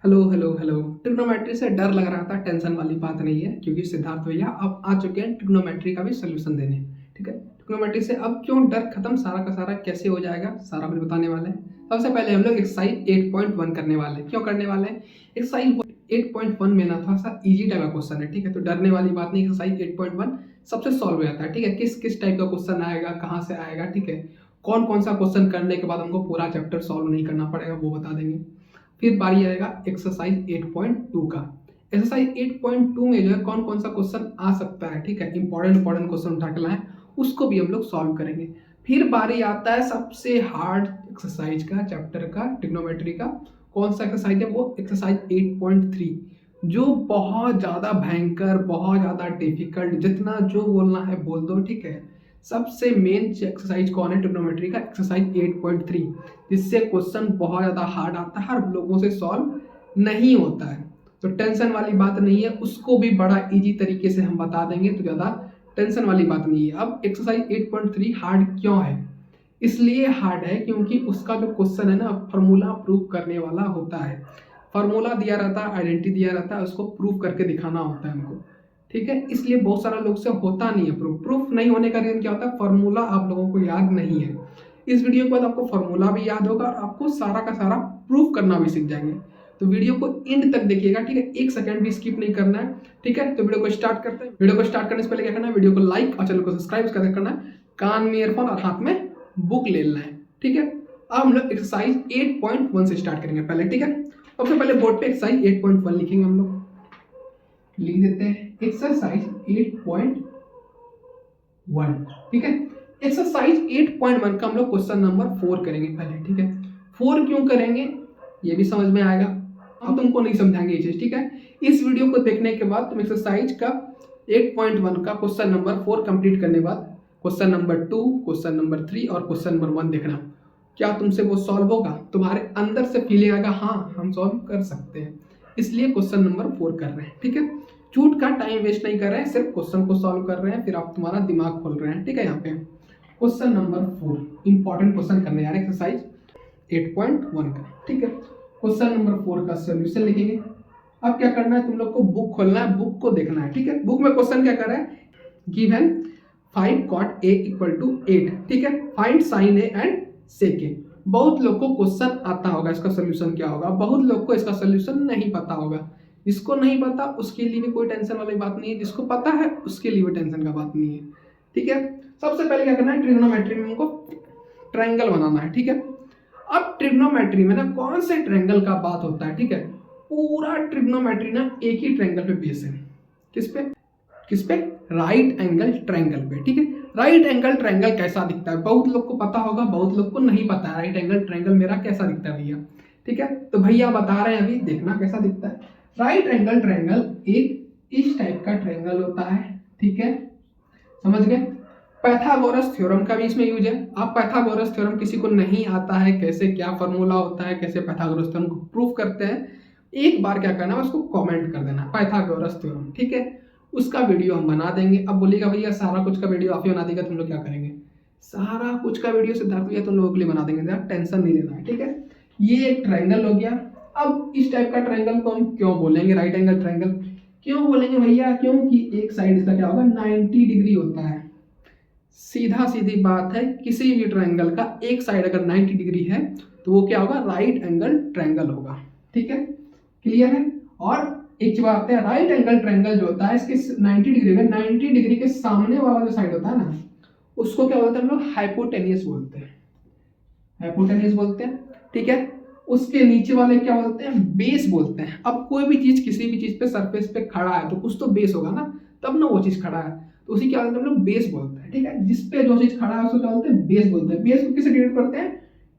Hello hello hello. Trigonometry से डर लग रहा था, टेंशन वाली बात नहीं है, क्योंकि सिद्धार्थ भैया अब आ चुके हैं ट्रिग्नोमेट्री का भी सोल्यूशन देने। ठीक है, ट्रिग्नोमेट्री से अब क्यों डर खत्म, सारा का सारा कैसे हो जाएगा, सारा कुछ बताने वाले हैं। सबसे पहले हम लोग एक्सरसाइज 8.1 करने वाले हैं। क्यों करने वाले हैं? एक्सरसाइज 8.1 में ना थोड़ा सा इजी टाइप का क्वेश्चन है। ठीक है, तो डरने वाली बात नहीं। एक्सरसाइज 8.1 सबसे सॉल्व हो जाता है। ठीक है, किस किस टाइप का क्वेश्चन आएगा, कहाँ से आएगा, ठीक है, कौन कौन सा क्वेश्चन करने के बाद हमको पूरा चैप्टर सॉल्व नहीं करना पड़ेगा, वो बता देंगे। फिर बारी आएगा एक्सरसाइज 8.2 का। एक्सरसाइज 8.2 में जो है कौन कौन सा क्वेश्चन आ सकता है, ठीक है, इंपॉर्टेंट क्वेश्चन उठा के लाए, उसको भी हम लोग सॉल्व करेंगे। फिर बारी आता है सबसे हार्ड एक्सरसाइज का, चैप्टर का, ट्रिग्नोमेट्री का। कौन सा एक्सरसाइज है? वो एक्सरसाइज 8.3, जो बहुत ज़्यादा भयंकर, बहुत ज़्यादा डिफिकल्ट, जितना जो बोलना है बोल दो। ठीक है, सबसे मेन एक्सरसाइज कौन है ट्रिग्नोमेट्री का? एक्सरसाइज 8.3, जिससे क्वेश्चन बहुत ज़्यादा हार्ड आता है, हर लोगों से सॉल्व नहीं होता है। तो टेंशन वाली बात नहीं है, उसको भी बड़ा इजी तरीके से हम बता देंगे, तो ज़्यादा टेंशन वाली बात नहीं है। अब एक्सरसाइज 8.3 हार्ड क्यों है? इसलिए हार्ड है क्योंकि उसका जो क्वेश्चन है ना, फार्मूला प्रूव करने वाला होता है। फार्मूला दिया रहता है, आइडेंटिटी दिया रहता है, उसको प्रूव करके दिखाना होता है हमको। ठीक है, इसलिए बहुत सारा लोग से होता नहीं है प्रूफ। प्रूफ नहीं होने का रीजन क्या होता है? फार्मूला आप लोगों को याद नहीं है। इस वीडियो के बाद आपको फार्मूला भी याद होगा और आपको सारा का सारा प्रूफ करना भी सीख जाएंगे। तो वीडियो को एंड तक देखिएगा। ठीक है, एक सेकंड भी स्किप नहीं करना है। ठीक है, तो वीडियो को स्टार्ट करते हैं। वीडियो को स्टार्ट करने से पहले क्या करना है? वीडियो को लाइक और चैनल को सब्सक्राइब करना है, कान में ईयरफोन और हाथ में बुक ले लेना है। ठीक है, अब हम लोग एक्सरसाइज 8.1 से स्टार्ट करेंगे पहले। ठीक है, सबसे पहले बोर्ड पे एक्सरसाइज 8.1 लिखेंगे हम लोग। लिख देते हैं एक्सरसाइज 8.1। ठीक है, एक्सरसाइज 8.1 का हम लोग क्वेश्चन नंबर 4 करेंगे पहले। ठीक है, 4 क्यों करेंगे ये भी समझ में आएगा, हम तुमको नहीं समझाएंगे ये चीज। ठीक है, इस वीडियो को देखने के बाद तुम एक्सरसाइज का 8.1 का क्वेश्चन नंबर 4 कंप्लीट करने के बाद क्वेश्चन नंबर 2, क्वेश्चन नंबर 3 और क्वेश्चन नंबर 1 देखना। क्या तुमसे वो सॉल्व होगा? तुम्हारे अंदर से फीलिंग आएगा हाँ हम सॉल्व कर सकते हैं, इसलिए क्वेश्चन नंबर 4 कर रहे हैं। ठीक है, झूठ का टाइम वेस्ट नहीं कर रहे हैं, सिर्फ क्वेश्चन को सॉल्व कर रहे हैं, फिर आप तुम्हारा दिमाग खोल रहे हैं। ठीक है, यहाँ पे क्वेश्चन नंबर 4 इंपॉर्टेंट क्वेश्चन करने जा रहे हैं एक्सरसाइज 8.1 का। ठीक है, क्वेश्चन नंबर 4 का सोल्यूशन लिखेंगे। अब क्या करना है? तुम लोग को बुक खोलना है, बुक को देखना है। ठीक है, बुक में क्वेश्चन क्या कर रहा है? Given 5 cot a = 8। ठीक है, find sine a and sec a। बहुत लोग को क्वेश्चन आता होगा, इसका सोल्यूशन क्या होगा। बहुत लोग को इसका सोल्यूशन नहीं पता होगा। जिसको नहीं पता उसके लिए भी कोई टेंशन वाली बात नहीं है, जिसको पता है उसके लिए भी टेंशन का बात नहीं है। ठीक है, सबसे पहले क्या करना है? ट्रिग्नोमेट्री में हमको ट्रायंगल बनाना है। ठीक है, अब ट्रिग्नोमेट्री में ना कौन से ट्रायंगल का बात होता है? ठीक है, पूरा ट्रिग्नोमेट्री ना एक ही ट्रायंगल पे बेस है। किस पे? किस पे? राइट एंगल ट्रायंगल पे। ठीक है, राइट एंगल ट्रायंगल कैसा दिखता है? बहुत लोग को पता होगा, बहुत लोग को नहीं पता है राइट एंगल ट्रायंगल मेरा कैसा दिखता है भैया। ठीक है, तो भैया बता रहे हैं, अभी देखना कैसा दिखता है। राइट एंगल ट्रायंगल एक इस टाइप का ट्रायंगल होता है। ठीक है, समझ गए? पाइथागोरस थ्योरम का भी इसमें यूज है। अब पाइथागोरस थ्योरम किसी को नहीं आता है, कैसे क्या फॉर्मूला होता है, कैसे पाइथागोरस थ्योरम को प्रूव करते हैं, एक बार क्या करना है उसको कमेंट कर देना, पाइथागोरस थ्योरम। ठीक है, उसका वीडियो हम बना देंगे। अब बोलिएगा भैया सारा कुछ का वीडियो आप ही बना देगा, तुम लोग क्या करेंगे? सारा कुछ का वीडियो सिद्धार्थ भैया तुम लोगों के लिए बना देंगे, यार टेंशन नहीं लेना है। ठीक है, ये एक ट्रायंगल हो गया। अब इस टाइप का ट्रायंगल को हम क्यों बोलेंगे राइट एंगल ट्रायंगल? क्यों बोलेंगे भैया? क्योंकि एक साइड इसका क्या होगा? 90 डिग्री होता है। सीधा सीधी बात है, किसी भी ट्रायंगल का एक साइड अगर 90 डिग्री है तो वो क्या होगा? राइट एंगल ट्रायंगल होगा। ठीक है, क्लियर है? और एक बात है, राइट एंगल ट्रायंगल जो होता है इसके 90 डिग्री में, 90 डिग्री के सामने वाला जो साइड होता है ना, उसको क्या बोलते हैं हम लोग? हाइपोटेनियस बोलते हैं। हाइपोटेनियस बोलते हैं। ठीक है, उसके नीचे वाले क्या बोलते हैं? बेस बोलते हैं। अब कोई भी चीज किसी भी चीज पे सरफेस पे खड़ा है तो कुछ तो बेस होगा ना, तब ना वो चीज खड़ा है, तो उसी क्या बोलते हैं हम लोग? बेस बोलते हैं। ठीक है, जिसपे जो चीज खड़ा है उसको क्या बोलते हैं? बेस बोलते हैं। बेस को किससे डिनोट करते हैं?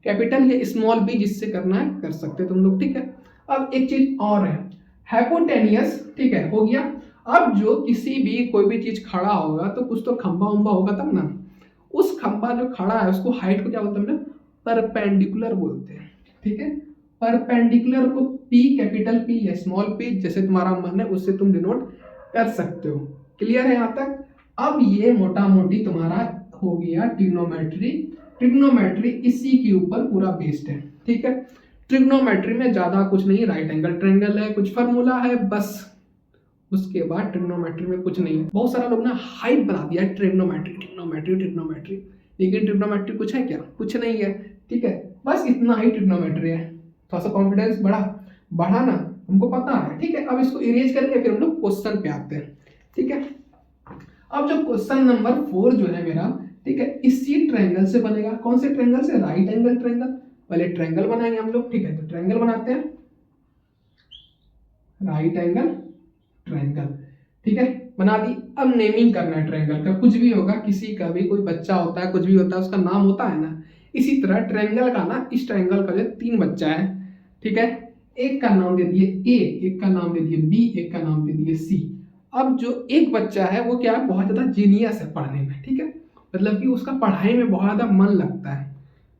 कैपिटल या स्मॉल बी, जिससे करना है कर सकते हैं तुम लोग। ठीक है, अब एक चीज और है, हाइपोटेनियस। ठीक है, हो गया। अब जो किसी भी कोई भी चीज खड़ा होगा तो कुछ तो खंबा उम्बा होगा तब ना, उस खंबा जो खड़ा है उसको हाइट को क्या बोलते हैं हम लोग? परपेंडिकुलर बोलते हैं। ठीक है, परपेंडिकुलर को पी, कैपिटल पी या स्मॉल पी, जैसे तुम्हारा मन है उससे तुम डिनोट कर सकते हो। क्लियर है यहाँ तक? अब ये मोटा मोटी तुम्हारा हो गया ट्रिग्नोमेट्री। ट्रिग्नोमेट्री इसी के ऊपर पूरा बेस्ड है। ठीक है, ट्रिग्नोमेट्री में ज़्यादा कुछ नहीं, राइट एंगल ट्रायंगल है, कुछ फार्मूला है बस, उसके बाद ट्रिग्नोमेट्री में कुछ नहीं है। बहुत सारा लोग ना हाइप बना दिया है ट्रिग्नोमेट्री ट्रिग्नोमेट्री ट्रिग्नोमेट्री, लेकिन ट्रिग्नोमेट्री कुछ है क्या? कुछ नहीं है, ठीक है, बस इतना ही ट्रिग्नोमेट्री है। थोड़ा सा कॉन्फिडेंस बढ़ा ना, हमको पता है, ठीक है। अब इसको इरेज करके फिर हम लोग क्वेश्चन पे आते हैं, ठीक है। अब जो क्वेश्चन नंबर 4 जो है मेरा, ठीक है, इसी ट्रायंगल से बनेगा। कौन से ट्रायंगल से? Right angle triangle. पहले ट्रायंगल बनाएंगे हम लोग, ठीक है, तो ट्रायंगल बनाते हैं, राइट एंगल ट्रायंगल, ठीक है, बना दी। अब नेमिंग करना है ट्रायंगल का, कुछ भी होगा, किसी का भी कोई बच्चा होता है, कुछ भी होता है, उसका नाम होता है ना, इसी तरह ट्रायंगल का ना, इस ट्रायंगल का जो 3 बच्चा है, ठीक है, एक का नाम दे दिए ए, एक का नाम दे दिए बी, एक का नाम दे दिए सी। अब जो एक बच्चा है वो क्या है, बहुत ज्यादा जीनियस है पढ़ने में, ठीक है, मतलब कि उसका पढ़ाई में बहुत ज्यादा मन लगता है,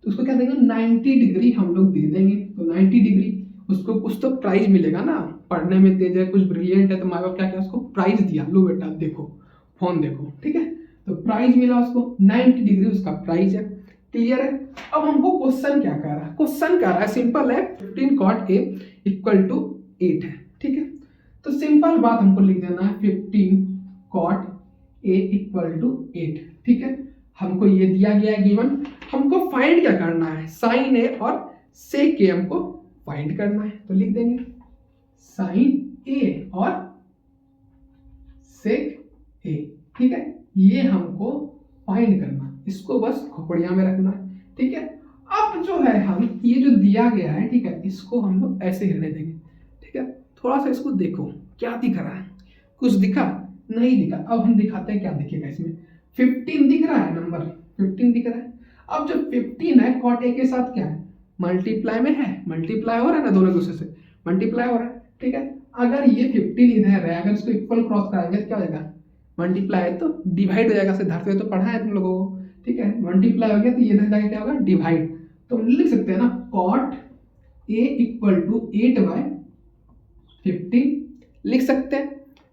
तो उसको क्या देंगे, 90 डिग्री हम लोग दे देंगे। तो 90 डिग्री उसको कुछ तो प्राइज मिलेगा ना, पढ़ने में तेज है, कुछ ब्रिलियंट है, तो माँ बाप क्या क्या उसको प्राइज दिया, लो बेटा देखो फोन देखो, ठीक है, तो प्राइज मिला उसको, 90 डिग्री उसका प्राइज है। क्लियर है? अब हमको क्वेश्चन क्या कर रहा है? क्वेश्चन कर रहा है, सिंपल है, 15 cot A इक्वल टू 8 है, ठीक है, तो सिंपल बात हमको लिख देना है 15 cot A इक्वल टू 8, ठीक है। हमको ये दिया गया गिवन, हमको फाइंड क्या करना है, साइन ए और सेक ए हमको फाइंड करना है, तो लिख देंगे साइन ए और सेक ए, ठीक है, ये हमको फाइंड करना, इसको बस खोपड़िया में रखना है, ठीक है। अब जो है हम ये जो दिया गया है, ठीक है, इसको हम लोग ऐसे रहने देंगे, ठीक है। थोड़ा सा इसको देखो क्या दिख रहा है, कुछ दिखा? नहीं दिखा। अब हम दिखाते हैं क्या दिखेगा इसमें। 15 दिख रहा है, नंबर 15 दिख रहा है। अब जो 15 है कॉट ए के साथ क्या है, मल्टीप्लाई में है, मल्टीप्लाई हो रहा है ना, दोनों दूसरे से मल्टीप्लाई हो रहा है, ठीक है। अगर ये 15 इधर है, अगर इसको इक्वल क्रॉस कराएंगे तो क्या हो जाएगा, मल्टीप्लाई है तो डिवाइड हो जाएगा, सिद्धार्थ तो पढ़ा है तुम लोगों को, ठीक है, मल्टीप्लाई हो गया तो ये इधर जाके क्या होगा, डिवाइड। तो हम लिख सकते हैं ना कॉट ए इक्वल टू 8/15 लिख सकते हैं,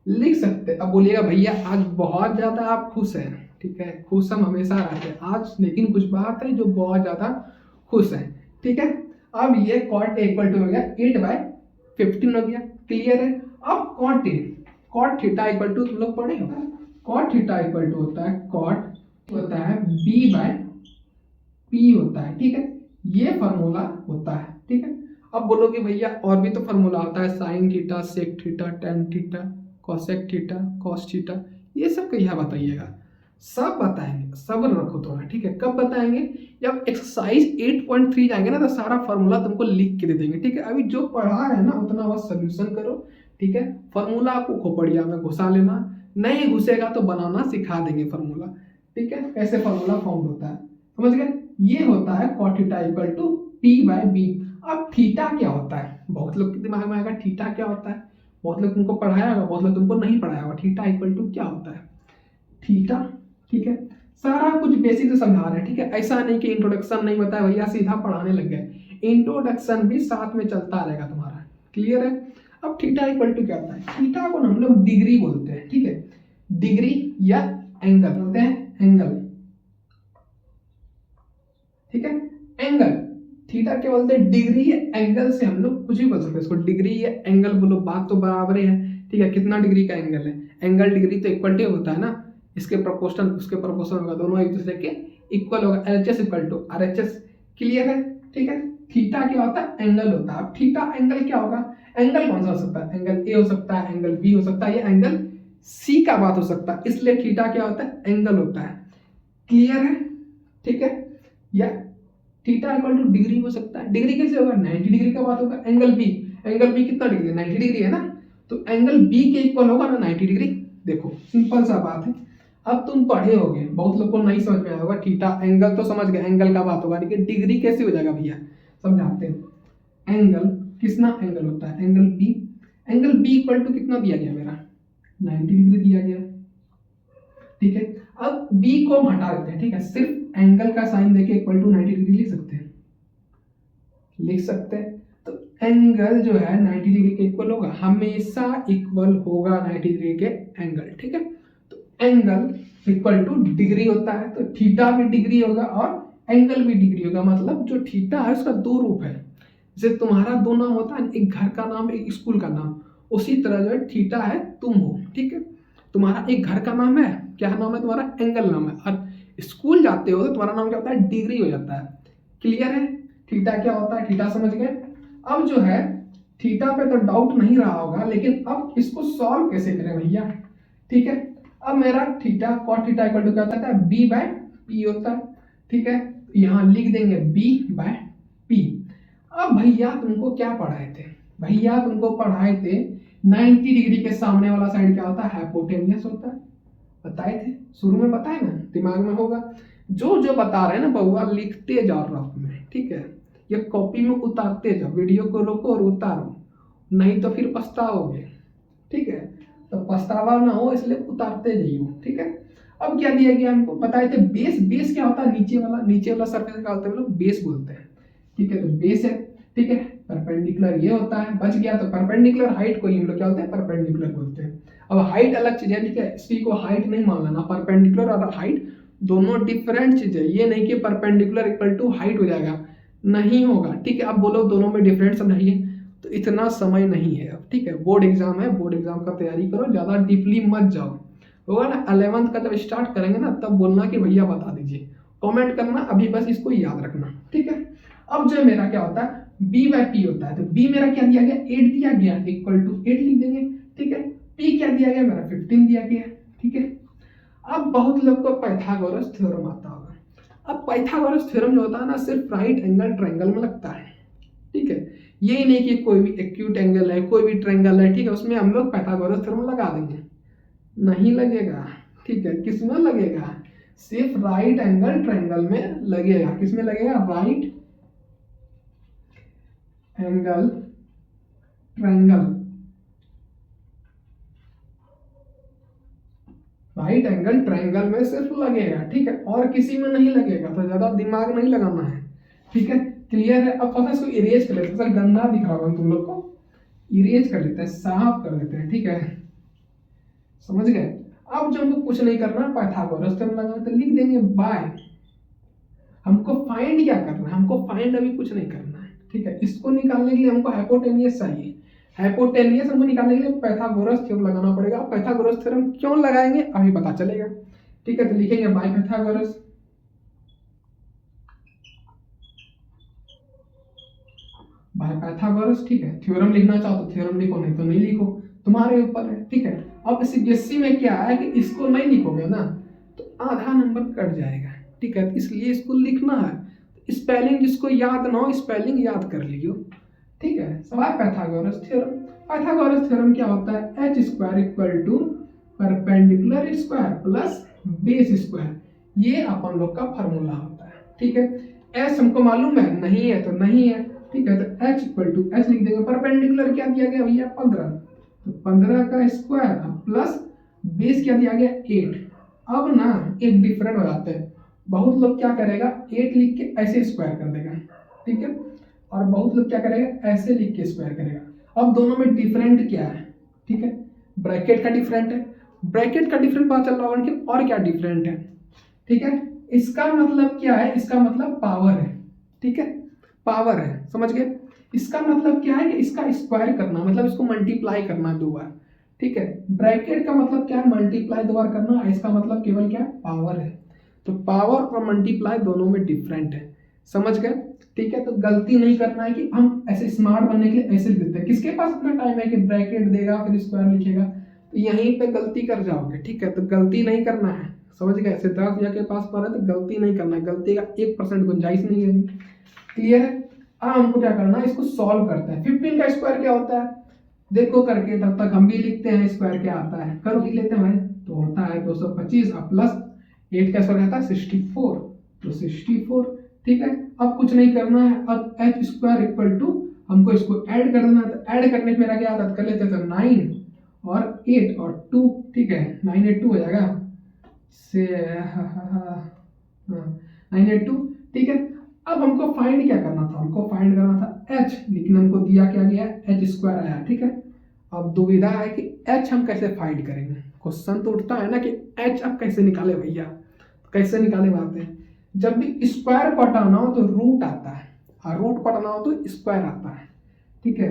लिख सकते हैं। अब बोलिएगा भैया आज बहुत ज्यादा आप खुश हैं, ठीक है, खुश हम हमेशा रहते हैं आज, लेकिन कुछ बात है जो बहुत ज्यादा खुश है, ठीक है। अब ये कॉट ए इक्वल टू हो गया 8/15 हो गया, क्लियर है। अब cot A, cot theta equal to तुम लोग पढ़े हो, कॉट थीटा इक्वल टू होता है, कॉट होता है b/p होता है, ठीक है, ये फार्मूला होता है, ठीक है। अब बोलोगे भैया और भी तो फार्मूला होता है, sine theta, sec theta, tan theta, cosec theta, cos theta, ये सब क्या बताइएगा, सब बताएंगे, सब्र रखो थोड़ा, ठीक है। कब बताएंगे, जब एक्सरसाइज 8.3 जाएंगे ना, तो सारा फार्मूला तुमको लिख के दे देंगे, ठीक है। अभी जो पढ़ा है ना उतना बस सोल्यूशन करो, ठीक है। फार्मूला आपको खोपड़िया में घुसा लेना, नहीं घुसेगा तो बनाना सिखा देंगे फार्मूला, ठीक है, कैसे फार्मूला फॉर्म होता है, समझ गए। ये होता है cot theta equal to p/b। अब थीटा क्या होता है, बहुत लोग के दिमाग में आएगा थीटा क्या होता है, बहुत लोग तुमको पढ़ाया होगा, बहुत लोग तुमको नहीं पढ़ाया होगा। थीटा इक्वल टू क्या होता है, थीटा, ठीक है, सारा कुछ बेसिक से समझा रहे हैं, ठीक है, ऐसा नहीं कि इंट्रोडक्शन नहीं बताया भैया सीधा पढ़ाने लग गए, इंट्रोडक्शन भी साथ में चलता रहेगा तुम्हारा, क्लियर है। अब थीटा इक्वल टू क्या होता है, थीटा को हम लोग डिग्री बोलते हैं, ठीक है, डिग्री या एंगल बोलते हैं, एंगल, ठीक है, एंगल। थीटा क्या बोलते हैं, डिग्री या एंगल से हम लोग कुछ भी बोल सकते हैं, इसको डिग्री या एंगल बोलो, बात तो बराबर ही है, ठीक है। कितना डिग्री का एंगल है, एंगल डिग्री तो इक्वलिटी होता है ना, इसके प्रोपोर्शनल उसके प्रोपोर्शनल होगा, दोनों एक दूसरे के इक्वल होगा, LHS equal to RHS, clear है, ठीक है। थीटा क्या होता है, एंगल होता है। अब थीटा एंगल क्या होगा, एंगल कौन सा हो सकता है, एंगल ए हो सकता है, एंगल बी हो सकता है, या एंगल सी का बात हो सकता है, इसलिए थीटा क्या होता है, एंगल होता है, क्लियर है, ठीक है। या थीटा इक्वल टू डिग्री हो सकता है, डिग्री कैसे होगा, 90 डिग्री का बात होगा, एंगल बी, एंगल बी कितना डिग्री है, 90 डिग्री है ना, तो एंगल बी के इक्वल होगा ना 90 डिग्री। देखो सिंपल सा बात है, अब तुम पढ़े होगे, बहुत लोग को नहीं समझ में आया होगा, थीटा एंगल तो समझ गए, एंगल का बात होगा, लेकिन डिग्री कैसे हो जाएगा भैया, समझाते हैं। एंगल कितना एंगल होता है, angle B, angle B equal to कितना दिया गया मेरा, 90 डिग्री दिया गया, ठीक है। अब बी को हम हटा देते हैं, ठीक है, सिर्फ एंगल का साइन देके इक्वल टू 90 डिग्री लिख सकते हैं, लिख सकते हैं। तो एंगल जो है 90 डिग्री के इक्वल होगा, हमेशा इक्वल होगा 90 डिग्री के एंगल, ठीक है। तो एंगल इक्वल टू डिग्री होता है, तो थीटा भी डिग्री होगा और एंगल भी डिग्री होगा, मतलब जो थीटा है उसका दो रूप है, जैसे तुम्हारा दो नाम होता है, एक घर का नाम एक स्कूल का नाम, उसी तरह जो है थीटा है तुम हो, ठीक है। तुम्हारा एक घर का नाम है, क्या नाम है तुम्हारा, एंगल नाम है, और स्कूल जाते हो तो तुम्हारा नाम क्या होता है, डिग्री हो जाता है। क्लियर है, थीटा क्या होता है, थीटा समझ गए। अब जो है थीटा पे तो डाउट नहीं रहा होगा, लेकिन अब इसको सॉल्व कैसे करें भैया, ठीक है। अब मेरा theta cot theta equal to क्या होता है, बी बाय पी होता है, ठीक है। यहाँ लिख देंगे बी बाय पी। अब भैया तुमको क्या पढ़ाए थे, भैया तुमको पढ़ाए थे 90 डिग्री के सामने वाला साइड क्या होता है, हाइपोटेनियस होता है, बताए थे शुरू में, बताए ना, दिमाग में होगा। जो जो बता रहे हैं ना बउआ, लिखते जाओ रफ में, ठीक है। ये कॉपी में उतारते जाओ, वीडियो को रोको और उतारो, नहीं तो फिर पछताओगे, ठीक है। तो पछतावा ना हो इसलिए उतारते जाइए, ठीक है। अब क्या दिया गया हमको, बताए थे बेस, बेस क्या होता है, नीचे वाला सरफेस का होता है, हम लोग बेस बोलते हैं, ठीक है। तो बेस है, ठीक है। परपेंडिकुलर ये होता है, बच गया तो परपेंडिकुलर हाइट को हम लोग क्या होते हैं, परपेंडिकुलर बोलते हैं। अब हाइट अलग चीज है, ठीक है, इसी को हाइट नहीं मान लेना, परपेंडिकुलर और हाइट दोनों डिफरेंट चीज है, ये नहीं कि परपेंडिकुलर इक्वल टू हाइट हो जाएगा, नहीं होगा, ठीक है। अब बोलो दोनों में डिफरेंट समझिए, तो इतना समय नहीं है अब, ठीक है। बोर्ड एग्जाम है, बोर्ड एग्जाम का तैयारी करो, ज़्यादा डीपली मत जाओ, होगा ना 11th का जब स्टार्ट करेंगे ना, तब बोलना कि भैया बता दीजिए, कमेंट करना, अभी बस इसको याद रखना, ठीक है। अब जो मेरा क्या होता है, बी बाय पी होता है, तो बी मेरा क्या दिया गया, 8 दिया गया, इक्वल टू 8 लिख देंगे, ठीक है। पी क्या दिया गया, मेरा 15 दिया गया, ठीक है। अब बहुत लोग को पाइथागोरस थ्योरम आता होगा। अब पाइथागोरस थ्योरम जो होता है ना, सिर्फ राइट एंगल ट्रायंगल में लगता है, ठीक है। यही नहीं कि कोई भी एक्यूट एंगल है, कोई भी ट्रायंगल है, ठीक है, उसमें हम लोग पाइथागोरस थ्योरम लगा देंगे, नहीं लगेगा, ठीक है। किसमें लगेगा, सिर्फ राइट एंगल ट्रायंगल में लगेगा, किसमें लगेगा, right angle triangle, right angle triangle में सिर्फ लगेगा, ठीक है, और किसी में नहीं लगेगा, तो ज्यादा दिमाग नहीं लगाना है, ठीक है। क्लियर है। अब थोड़ा इसको इरेज कर लेते हैं, सर गंदा दिख रहा होगा तुम लोग को, इरेज कर लेते हैं, साफ कर देते हैं, ठीक है, समझ गए। अब जो हमको कुछ नहीं करना, पाइथागोरस थ्योरम लगाना, तो लिख देंगे बाय, हमको फाइंड क्या करना है, हमको फाइंड अभी कुछ नहीं करना है, ठीक है। इसको निकालने के लिए हमको हाइपोटेनियस चाहिए, हाइपोटेनियस हमको निकालने के लिए पाइथागोरस थ्योरम लगाना पड़ेगा। पाइथागोरस थ्योरम क्यों लगाएंगे अभी पता चलेगा, ठीक है। तो लिखेंगे बाय पाइथागोरस, बाय पाइथागोरस, ठीक है। थ्योरम लिखना चाहो तो थ्योरम लिखो, नहीं तो नहीं लिखो, तुम्हारे ऊपर है, ठीक है। अब सीबीएसई में क्या है कि इसको नहीं लिखोगे ना तो आधा नंबर कट जाएगा, ठीक है। इसलिए इसको लिखना है, स्पेलिंग जिसको याद ना हो स्पेलिंग याद कर लियो, ठीक है। सवाल पाइथागोरस थ्योरम, पाइथागोरस थ्योरम क्या होता है, H square equal to perpendicular square plus base square, ये अपन लोग का फॉर्मूला होता है, ठीक है। एस हमको मालूम है, नहीं है तो नहीं है, ठीक है। तो एच इक्वल टू एच लिख देंगे, परपेंडिकुलर क्या दिया गया भैया 15, तो 15 का स्क्वायर प्लस बेस क्या दिया गया 8। अब ना एक डिफरेंट हो जाता है, बहुत लोग क्या करेगा 8 लिख के ऐसे स्क्वायर कर देगा, ठीक है, और बहुत लोग क्या करेगा ऐसे लिख के स्क्वायर करेगा। अब दोनों में डिफरेंट क्या है, ठीक है, ब्रैकेट का डिफरेंट है, ब्रैकेट का डिफरेंट पता चल रहा होगा कि और क्या डिफरेंट है, ठीक है। इसका मतलब क्या है, इसका मतलब पावर है, ठीक है, पावर है, समझ गए। इसका मतलब क्या है कि इसका स्क्वायर करना, मतलब इसको मल्टीप्लाई करना दो बार, ठीक है। ब्रैकेट का मतलब क्या है, मल्टीप्लाई दो बार करना, इसका मतलब केवल क्या है, पावर है। तो पावर और मल्टीप्लाई दोनों में डिफरेंट है, समझ गए, ठीक है। तो गलती नहीं करना है कि हम ऐसे स्मार्ट बनने के लिए ऐसे लिख देते हैं, किसके पास इतना टाइम है कि ब्रैकेट देगा फिर स्क्वायर लिखेगा, तो यहीं पे गलती कर जाओगे, ठीक है। तो गलती नहीं करना है, समझ गए। सिद्धार्थ भैया के पास पढ़ा तो गलती नहीं करना है, गलती का 1% गुंजाइश नहीं है, क्लियर है। अब हमको क्या करना है, इसको सॉल्व करते हैं। 15 का स्क्वायर क्या होता है देखो करके, तब तक हम भी लिखते हैं स्क्वायर क्या आता है, करो लिख लेते हैं भाई, तो होता है 225 और प्लस 8 का स्क्वायर आता है 64, तो 64, ठीक है। अब कुछ नहीं करना है, अब एच स्क्वायर इक्वल टू हमको इसको ऐड कर देना है, तो ऐड करने में मेरा क्या आदत कर लेते हैं, तो 9 और 8 और 2, ठीक है, 9 8 2 हो जाएगा से 9 8 2, ठीक है। अब हमको फाइंड क्या करना था, हमको फाइंड करना था एच, लेकिन हमको दिया क्या गया, एच स्क्वायर आया, ठीक है। अब दुविधा है कि एच हम कैसे फाइंड करेंगे, क्वेश्चन तो उठता है ना कि एच अब कैसे निकाले भैया, कैसे निकाले बात है, जब भी स्क्वायर को हटाना हो तो रूट आता है, और रूट पढ़ना हो तो स्क्वायर आता है, ठीक है।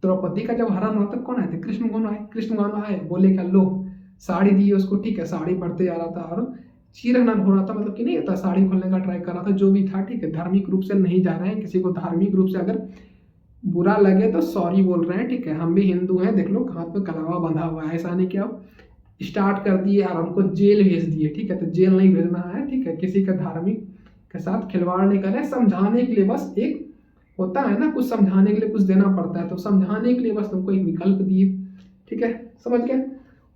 द्रौपदी का जब हरण हुआ तब कौन आए थे? कृष्ण कौन आए? कृष्ण कौन आए? बोले क्या लो साड़ी दी उसको, ठीक है, साड़ी पढ़ते जा रहा था और चीरहनन हो रहा था, मतलब कि नहीं होता, साड़ी खोलने का ट्राई कर रहा था, जो भी था, ठीक है। धार्मिक रूप से नहीं जा रहे हैं, किसी को धार्मिक रूप से अगर बुरा लगे तो सॉरी बोल रहे हैं, ठीक है। हम भी हिंदू हैं, देख लो हाथ पे कलावा बंधा हुआ है, ऐसा नहीं कि आप स्टार्ट कर दिए और हमको जेल भेज दिए, ठीक है। तो जेल नहीं भेजना है, ठीक है। किसी का धार्मिक के साथ खिलवाड़ नहीं करें, समझाने के लिए बस एक होता है ना, कुछ समझाने के लिए कुछ देना पड़ता है, तो समझाने के लिए बस तुमको एक विकल्प दिए, ठीक है, समझ गए।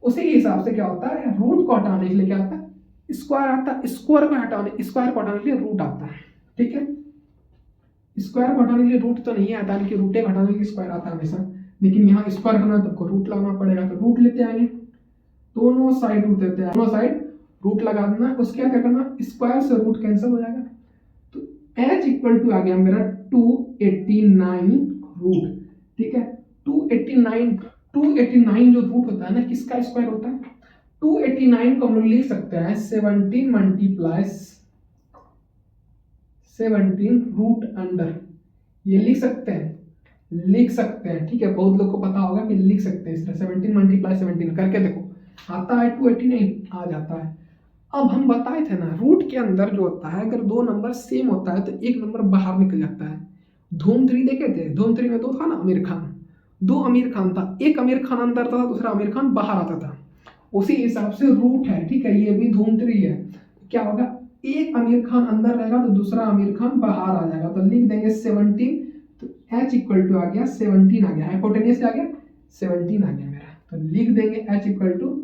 उसी हिसाब से क्या होता है, रूट को हटाने के लिए क्या आता है, स्क्वायर आता है। स्क्वायर को हटाने के लिए रूट आता है, ठीक है। स्क्वायर को हटाने के लिए रूट तो नहीं आता, लेकिन रूटे हटाने के लिए स्क्वायर आता है हमेशा, लेकिन यहाँ स्क्वायर करना है तो आपको रूट लगाना पड़ेगा, तो रूट लेते आएंगे, दोनों साइड रूट देते हैं, दोनों साइड रूट लगा देना। उसके क्या करना, स्क्वायर से रूट कैंसिल हो जाएगा, तो h इक्वल टू आ गया मेरा 289 रूट, ठीक है। 289 जो रूट होता है ना, किसका स्क्वायर होता है? 289 को हम लोग लिख सकते हैं 17 मल्टीप्लाइस 17 रूट अंडर, ये लिख सकते हैं, ठीक है। बहुत लोग को पता होगा कि लिख सकते हैं इस तरह, 17 मल्टीप्लाई 17 करके देखो, आता है 289 आ जाता है। अब हम बताए थे ना, रूट के अंदर जो होता है, अगर दो नंबर सेम होता है तो एक नंबर बाहर निकल जाता है। धूम 3 देखे थे, धूम 3 में दो था ना, आमिर खान, दो आमिर खान था, एक आमिर खान अंदर था, दूसरा आमिर खान बाहर आता था। उसी हिसाब से रूट है, ठीक है, ये भी धूम 3 है। क्या होगा, एक आमिर खान अंदर रहेगा तो दूसरा आमिर खान बाहर आ जाएगा, तो लिख देंगे 17, तो h इक्वल टू आ गया 17 आ गया, हाइपोटेन्यूस क्या आ गया 17 आ गया मेरा, तो लिख देंगे h इक्वल टू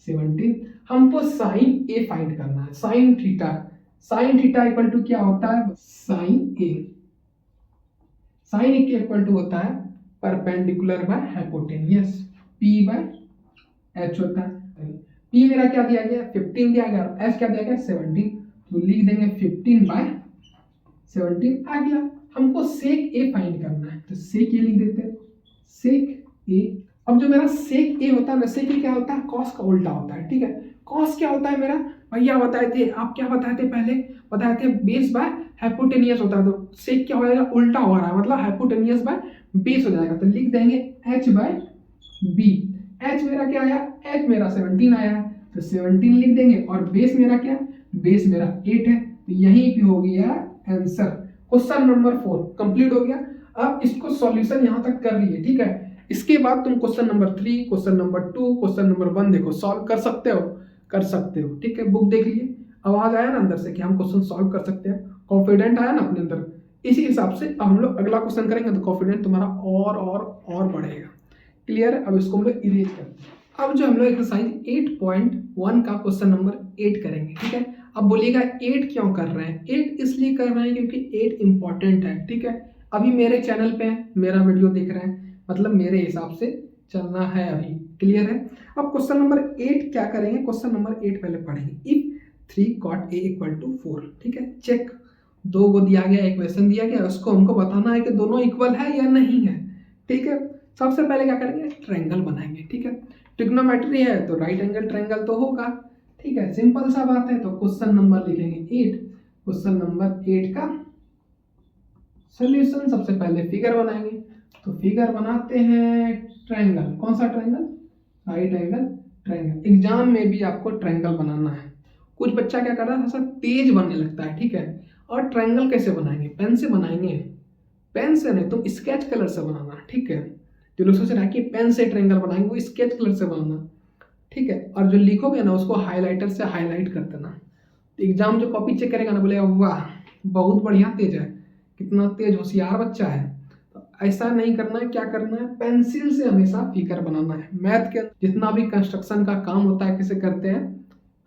17। हमको साइन ए फाइंड करना है, साइन थीटा इक्वल टू क्या होता है, साइन ए के इक्वल टू होता है perpendicular by hypotenuse, p by h होता है। p मेरा क्या दिया गया 15 दिया गया, h क्या दिया गया 17, तो लिख देंगे 15 बाय 17 आ गया। हमको सेक ए फाइंड करना है, तो सेक ए लिख देते हैं, सेक ए। अब जो मेरा सेक ए होता है ना, सेक ए क्या होता है, कॉस का उल्टा होता है, ठीक है। कॉस क्या होता है मेरा, भैया बताए थे, आप क्या बताए थे पहले, बताए थे बेस बाय हाइपोटेनियस होता है, तो सेक क्या हो जाएगा, उल्टा हो रहा है, मतलब हाइपोटेनियस बाय बेस हो जाएगा, तो लिख देंगे h बाय बी। h मेरा क्या आया, h मेरा 17 आया है, तो 17 लिख देंगे, और बेस मेरा क्या, बेस मेरा 8 है, तो यहीं पे हो गया आंसर। क्वेश्चन नंबर 4 कंप्लीट हो गया। अब इसको सॉल्यूशन यहां तक कर लिए, ठीक है। इसके बाद तुम question number 3, question number 2, question number 1 देखो, सॉल्व कर सकते हो, ठीक है। बुक देख लिए, आवाज आया ना अंदर से कि हम क्वेश्चन सॉल्व कर सकते हैं, कॉन्फिडेंट आया ना अपने अंदर। इसी हिसाब से अब हम लोग अगला क्वेश्चन करेंगे तो कॉन्फिडेंट तुम्हारा और बढ़ेगा। क्लियर है? अब इसको हम लोग इरेज करते हैं। अब जो हम लोग एक्सरसाइज 8.1 का क्वेश्चन नंबर 8 करेंगे, ठीक है। अब बोलिएगा 8 क्यों कर रहे हैं, 8 इसलिए कर रहे हैं क्योंकि 8 इंपॉर्टेंट है, ठीक है। अभी मेरे चैनल पे मेरा वीडियो देख रहे हैं, मतलब मेरे हिसाब से चलना है अभी। क्लियर है? अब क्वेश्चन नंबर 8 क्या करेंगे, क्वेश्चन नंबर 8 पहले पढ़ेंगे। If 3 cot a equal to 4, ठीक है। चेक, दो को दिया गया, इक्वेशन दिया गया, उसको हमको बताना है कि दोनों इक्वल है या नहीं है, ठीक है। सबसे पहले क्या करेंगे, ट्रायंगल बनाएंगे, ठीक है। ट्रिग्नोमेट्री है तो राइट एंगल ट्रायंगल तो होगा, ठीक है, सिंपल सा बात है। तो क्वेश्चन नंबर लिखेंगे 8, क्वेश्चन नंबर 8 का सॉल्यूशन। सबसे पहले फिगर बनाएंगे, तो फिगर बनाते हैं ट्रायंगल, कौन सा triangle, right angle triangle. Exam में भी आपको ट्रायंगल बनाना है। कुछ बच्चा क्या कर रहा है, थोड़ा सा तेज बनने लगता है, ठीक है। और ट्रायंगल कैसे बनाएंगे, पेन से बनाएंगे, पेन से नहीं, तुम स्केच कलर से बनाना, ठीक है। जो लोग सोच रहा है कि पेन से ट्रायंगल बनाएंगे, वो स्केच कलर से बनाना, ठीक है। और जो लिखोगे ना, उसको हाईलाइटर से हाईलाइट कर देना। एग्जाम जो कॉपी चेक करेगा ना, बोलेगा वाह बहुत बढ़िया तेज है, कितना तेज होशियार बच्चा है। तो ऐसा नहीं करना है, क्या करना है, पेंसिल से हमेशा फिगर बनाना है। मैथ के जितना भी कंस्ट्रक्शन का काम होता है किसे करते हैं,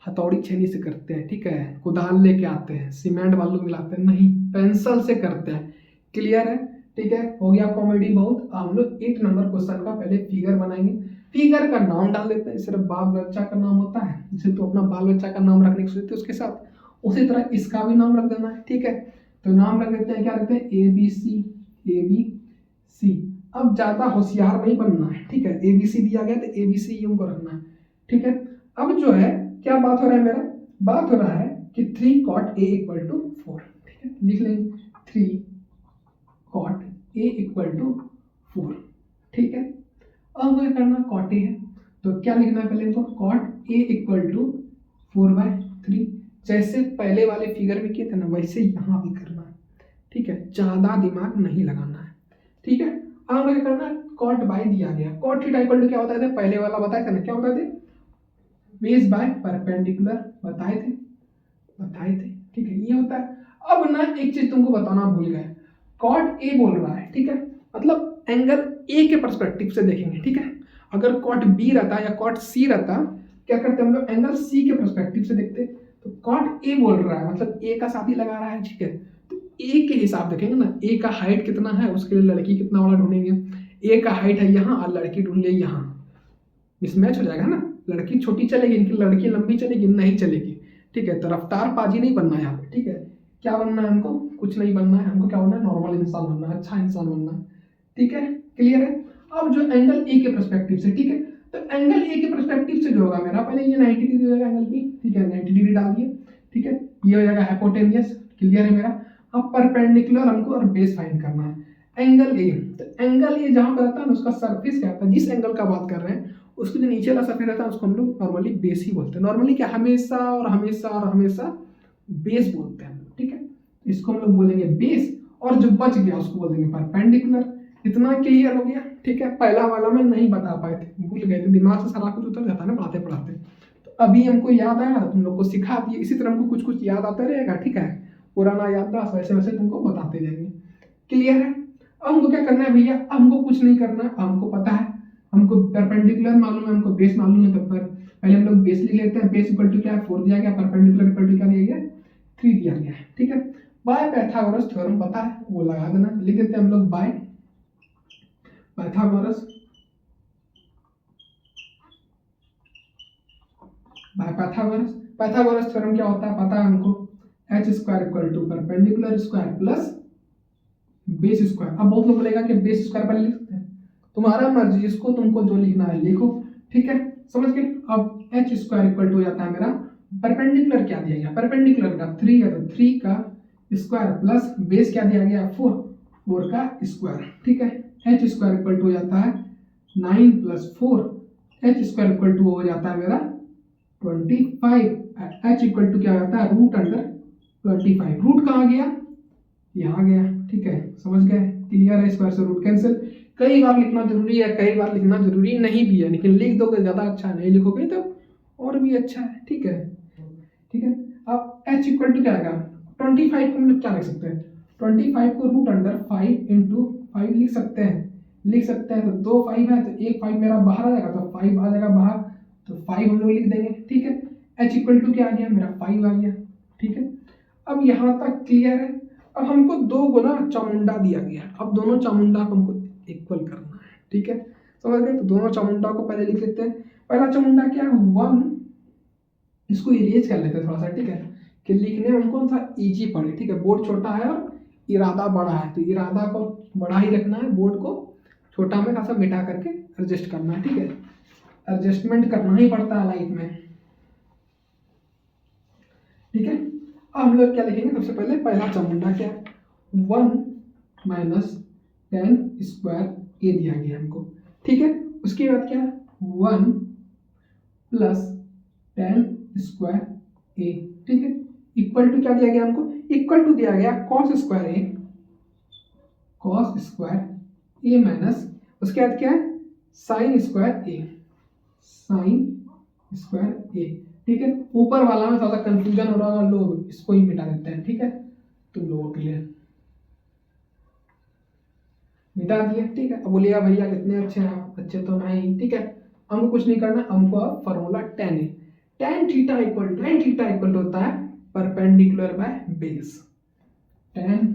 हथौड़ी छेनी से करते हैं, ठीक है। कुदाल लेके आते हैं, सीमेंट बालू मिलाते हैं, नहीं, पेंसिल से करते हैं। क्लियर है? ठीक है, हो गया कॉमेडी बहुत। हम लोग 8 नंबर क्वेश्चन का पहले फिगर बनाएंगे। फिगर का नाम डाल देते हैं, सिर्फ बाल बच्चा का नाम होता है, जैसे तो अपना बाल बच्चा का नाम रखने की सोचते हैं उसके साथ, उसी तरह इसका भी नाम रख देना है, ठीक है। तो नाम रख देते हैं, क्या रखते हैं, ABC। अब ज्यादा होशियार नहीं बनना है, ठीक है। ABC दिया गया तो ABC को रखना है, ठीक है। अब जो है क्या बात हो रहा है, मेरा बात हो रहा है कि 3 cot a इक्वल टू 4, ठीक है। लिख लेंगे 3 कॉट ए इक्वल टू 4, ठीक है। अब हमको क्या करना, कॉट ए है तो क्या लिखना है पहले हमको, कॉट ए इक्वल टू 4/3, जैसे पहले वाले फिगर में किए थे ना वैसे यहाँ भी करना है, ठीक है, ज़्यादा दिमाग नहीं लगाना है, ठीक है। अब हमें क्या करना है, कॉट बाय दिया गया, कॉट थीटा इक्वल टू क्या होता है, पहले वाला बताया था ना, क्या होता है, बेस बाय परपेंडिकुलर, बताए थे, ठीक है, ये होता है। अब ना एक चीज तुमको बताना भूल गए, कॉट ए बोल रहा है, ठीक है, मतलब एंगल ए के पर्सपेक्टिव से देखेंगे, ठीक है। अगर कॉट बी रहता या कॉट सी रहता, क्या करते हम लोग, एंगल सी के पर्सपेक्टिव से देखते। तो कॉट ए बोल रहा है मतलब ए का साथ ही लगा रहा है, ठीक है, तो ए के हिसाब देखेंगे ना, ए का हाइट कितना है उसके लिए लड़की कितना वाला ढूंढेंगे, ए का हाइट है यहाँ और लड़की ढूंढ ले यहाँ, मिसमैच हो जाएगा ना, लड़की छोटी चलेगी इनकी, लड़की लंबी चलेगी, नहीं चलेगी, ठीक है। तो रफ्तार पाजी नहीं बनना है यहाँ पे, ठीक है। क्या बनना है हमको, कुछ नहीं बनना है हमको, क्या बनना है, नॉर्मल इंसान बनना है, अच्छा इंसान बनना है, ठीक है, क्लियर है। अब जो एंगल ए के पर्सपेक्टिव से, ठीक है, तो एंगल ए के पर्सपेक्टिव से जो होगा मेरा, पहले ये 90 डिग्री हो जाएगा एंगल बी, ठीक है, 90 डिग्री डाल दिए, ठीक है, ये हो जाएगा हाइपोटेनियस, क्लियर है मेरा। अब परपेंडिकुलर हमको और बेस फाइंड करना है, एंगल ए, तो एंगल ए जहाँ पर रहता है ना उसका सरफेस क्या होता है, जिस एंगल का बात कर रहे हैं उसके जो नीचे वाला सरफेस रहता है उसको हम लोग नॉर्मली बेस ही बोलते हैं, नॉर्मली क्या, हमेशा और हमेशा और हमेशा बेस बोलते हैं, ठीक है, इसको हम लोग बोलेंगे बेस, और जो बच गया उसको बोल देंगे परपेंडिकुलर। इतना क्लियर हो गया, ठीक है। पहला वाला में नहीं बता पाए थे, भूल गए थे, दिमाग से सारा कुछ उतर जाता है ना पढ़ाते पढ़ाते, तो अभी हमको याद आया, तुम लोग को सिखा दिए, इसी तरह हमको कुछ कुछ याद आता रहेगा, ठीक है, पुराना याददाश्त वैसे वैसे तुमको बताते जाएंगे, क्लियर है। अब हमको क्या करना है भैया, अब हमको कुछ नहीं करना, हमको पता है, हमको परपेंडिकुलर मालूम है, हमको बेस मालूम है, तब पर पहले हम लोग बेस लिख लेते हैं, बेस इक्वल टू क्या है 4 दिया गया, परपेंडिकुलर इक्वल टू क्या दिया गया 3 दिया गया है, ठीक है। बाय पाइथागोरस थ्योरम पता है वो लगा देना, लिख देते हैं हम लोग बाय पाइथागोरस पाइथागोरस थ्योरम क्या होता है पता है हमको, h square equal to perpendicular square plus base square. अब बहुत लोग बोलेगा कि बेस स्क्वायर पहले लिख सकते हैं, तुम्हारा मर्जी, जिसको तुमको जो लिखना है लिखो, ठीक है, समझ गए। अब h स्क्वायर इक्वल टू हो जाता है मेरा, परपेंडिकुलर क्या दिया गया, परपेंडिकुलर का 3 है तो 3 का स्क्वायर प्लस बेस क्या दिया गया 4 का स्क्वायर, ठीक है। h स्क्वायर इक्वल टू हो जाता है 9 + 4, h स्क्वायर इक्वल टू हो जाता है मेरा 25, h इक्वल टू क्या हो जाता है √25, रूट कहाँ गया, यहाँ गया, ठीक है, समझ गए, क्लियर है। स्क्वायर से रूट कैंसिल, कई बार लिखना जरूरी है, कई बार लिखना जरूरी नहीं भी है, लेकिन लिख दोगे ज़्यादा अच्छा है, नहीं लिखोगे तो और भी अच्छा है, ठीक है, ठीक है। अब h इक्वल टू क्या आएगा 25 को हम लोग क्या लिख सकते हैं, 25 को √5 × 5 लिख सकते हैं, तो 2 5 है तो एक 5 मेरा बाहर आ जाएगा, तो 5 आ जाएगा बाहर, तो 5 हम लोग लिख देंगे, ठीक है। h इक्वल टू क्या आ गया मेरा 5 आ गया, ठीक है। अब यहाँ तक क्लियर है। अब हमको 2 गुना चामुंडा दिया गया, अब दोनों चामुंडा को हमको इक्वल करना है, ठीक है, समझ गए। तो दोनों चामुंडा को पहले लिख लेते हैं, पहला चामुंडा क्या है 1, इसको इरेज कर लेते हैं थोड़ा सा, ठीक है, कि लिखने में हमको थोड़ा इजी पड़े, ठीक है। बोर्ड छोटा है और इरादा बड़ा है, तो इरादा को बड़ा ही रखना है, बोर्ड को छोटा में थोड़ा सा मिटा करके एडजस्ट करना है, ठीक है, एडजस्टमेंट करना ही पड़ता है लाइफ में, ठीक है। अब हम लोग क्या लिखेंगे, सबसे पहले पहला चामुंडा क्या है 1 - 10 स्क्वायर ए दिया गया हमको, ठीक है। उसके बाद क्या 1 + 10 स्क्वायर ए, ठीक है, इक्वल टू क्या दिया गया हमको, इक्वल टू दिया गया cos स्क्वायर ए माइनस उसके बाद क्या है sin स्क्वायर ए, ठीक है। ऊपर वाला में थोड़ा सा कंफ्यूजन हो रहा होगा, लोग इसको ही मिटा देते हैं, ठीक है, तुम लोगों के लिए मिटा दिए, ठीक है। अब बोलिएगा भैया कितने अच्छे हैं आप, अच्छे तो नहीं, ठीक है, हमको कुछ नहीं करना, हमको अब फॉर्मूला tan है, tan थीटा इक्वल होता है perpendicular by base, tan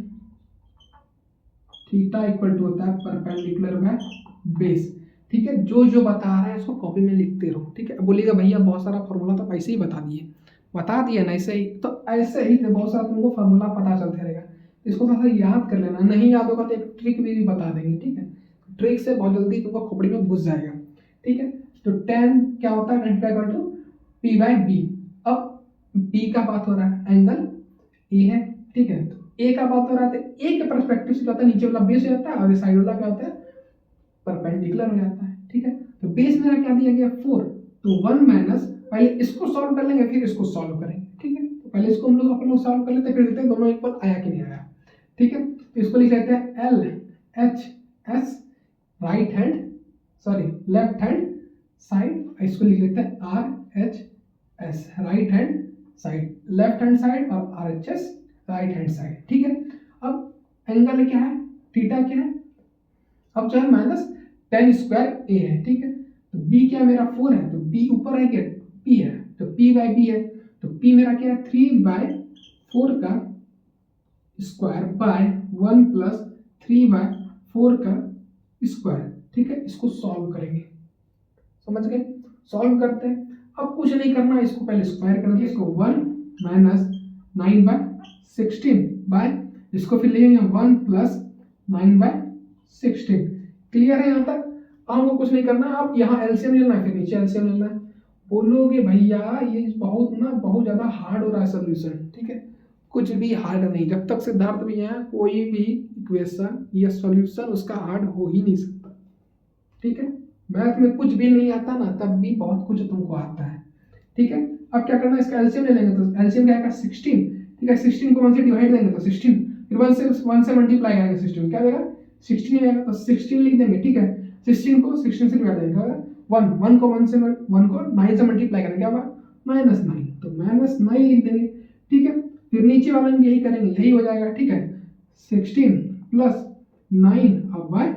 theta equal to होता है परपेंडिकुलर बाय बेस, ठीक है। जो जो बता रहे हैं उसको कॉपी में लिखते रहो, ठीक है। बोलिएगा भैया बहुत सारा फॉर्मूला तो ऐसे ही बता दिए ना, ऐसे ही तो ऐसे ही तो बहुत सारा तुमको फॉर्मूला पता चलते रहेगा, इसको थोड़ा सा याद कर लेना, नहीं याद होगा तो एक ट्रिक भी बता देंगे, ठीक है, ट्रिक से बहुत जल्दी तुमको खोपड़ी में घुस जाएगा, ठीक है। तो tan क्या होता है इक्वल टू P/B, अब B का बात हो रहा है, एंगल ए है, ठीक है, तो ए का बात हो रहा है, ए के परस्पेक्टिव से क्या होता है, नीचे वाला बेस हो जाता है और साइड वाला क्या होता है, परपेंडिकुलर हो जाता है। ठीक है, तो बेस मेरा क्या दिया गया 4, तो 1 माइनस, पहले इसको सॉल्व कर लेंगे फिर इसको सॉल्व करेंगे। ठीक है, तो पहले इसको हम लोग अपन लोग सॉल्व कर लेते हैं, फिर देखते हैं दोनों इक्वल आया कि नहीं आया। ठीक है, तो इसको लिख लेते हैं L H S right hand, sorry left hand side, इसको लिख लेते हैं R H S right hand side, left hand side, और R H S right hand side. ठीक है, अब एंगल क्या है, थीटा क्या है, अब जो है माइनस टेन स्क्वायर ए है। ठीक है, तो बी क्या मेरा 4 है, तो बी ऊपर है क्या, पी है, तो पी बाय बी है, तो पी मेरा क्या है 3/4 का स्क्वायर बाय 1 प्लस 3/4 का स्क्वायर। ठीक है, इसको सॉल्व करेंगे, समझ गए, सॉल्व करते हैं। अब कुछ नहीं करना, इसको पहले स्क्वायर कर देंगे, इसको 1 माइनस 9/16 बाय, इसको फिर लेंगे 1 प्लस 9/16। क्लियर है यहाँ तक? हमको कुछ नहीं करना, आप यहाँ एलसीएम लेना है, फिर नीचे एलसीएम लेना है। बोलोगे भैया ये बहुत ज़्यादा हार्ड हो रहा है सोल्यूशन। ठीक है, कुछ भी हार्ड नहीं, जब तक सिद्धार्थ भैया कोई भी इक्वेशन या सॉल्यूशन उसका हार्ड हो ही नहीं सकता। ठीक है, मैथ में कुछ भी नहीं आता ना, तब भी बहुत कुछ तुमको आता है। ठीक है, अब क्या करना है, इसका एलसीएम ले लेंगे, तो एलसीएम क्या आएगा 16। ठीक है, 16 को 1 से डिवाइड देंगे तो 16, फिर 1 से मल्टीप्लाई करेंगे, 16 क्या देगा 16 आएगा, तो 16 लिख देंगे। ठीक है, 16 को 16 से डिवाइड देंगे, 1 को 9 से मल्टीप्लाई करेंगे, क्या होगा -9, तो -9 लिख देंगे। ठीक है, फिर नीचे वाला भी यही करेंगे, यही हो जाएगा। ठीक है, 16 प्लस 9 अब बाय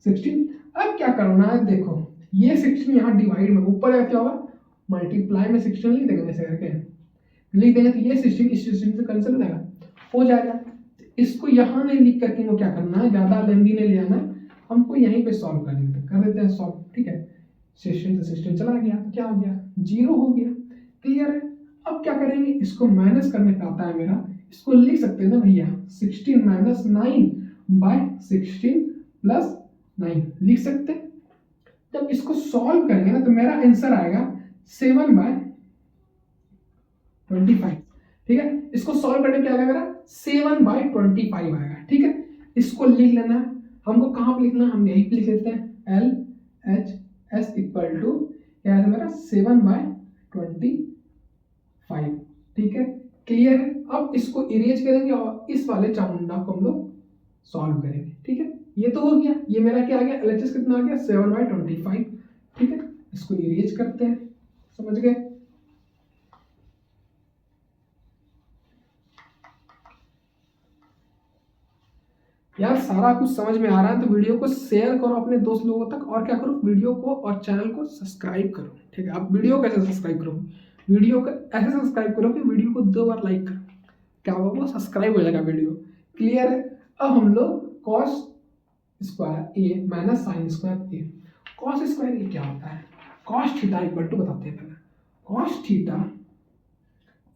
16। अब क्या करना है, देखो ये 16 यहाँ डिवाइड में ऊपर है, क्या होगा मल्टीप्लाई में 16 लिख देंगे, ऐसे करके लिख देंगे, तो ये 16 इस 16 से कैंसिल हो जाएगा, हो जाएगा। इसको यहाँ नहीं लिख करके वो क्या करना है, ज़्यादा लेंदी नहीं ले आना, हमको यहीं पे सॉल्व कर देते, कर देते हैं सॉल्व। ठीक है, 16 से 16 चला गया, तो क्या हो गया 0 हो गया। क्लियर है? अब क्या करेंगे, इसको माइनस करने का आता है मेरा, इसको लिख सकते हैं ना भैया 16 माइनस 9/16 प्लस 9 लिख सकते हैं। जब इसको सॉल्व करेंगे ना तो मेरा आंसर आएगा 7/25। ठीक है, इसको सॉल्व करने क्या आएगा मेरा 7/25 आएगा। ठीक है, इसको लिख लेना है, हमको कहाँ पे लिखना है, हम यहीं पे लिख लेते हैं L H S equal to क्या है मेरा 7/25। ठीक है, क्लियर है? अब इसको इरेज करेंगे और इस वाले चामुंडा को हम लोग सॉल्व करेंगे। ठीक है, ये तो हो गया, ये मेरा क्या आ गया एलएचएस कितना आ गया 7/25। ठीक है, इसको इरेज करते हैं, समझ गए? यार सारा कुछ समझ में आ रहा है तो वीडियो को शेयर करो अपने दोस्त लोगों तक, और क्या करो वीडियो को और चैनल को सब्सक्राइब करो। ठीक है, आप वीडियो कैसे सब्सक्राइब करो, वीडियो को ऐसे सब्सक्राइब करो कि वीडियो को 2 बार लाइक करो, क्या होगा वो सब्सक्राइब हो जाएगा वीडियो। क्लियर है? अब हम लोग कॉस स्क्वायर ए माइनस साइन स्क्वायर ए, कॉस स्क्वायर ए क्या होता है, कॉस थीटा इक्वल टू बताते हैं पहले, कॉस थीटा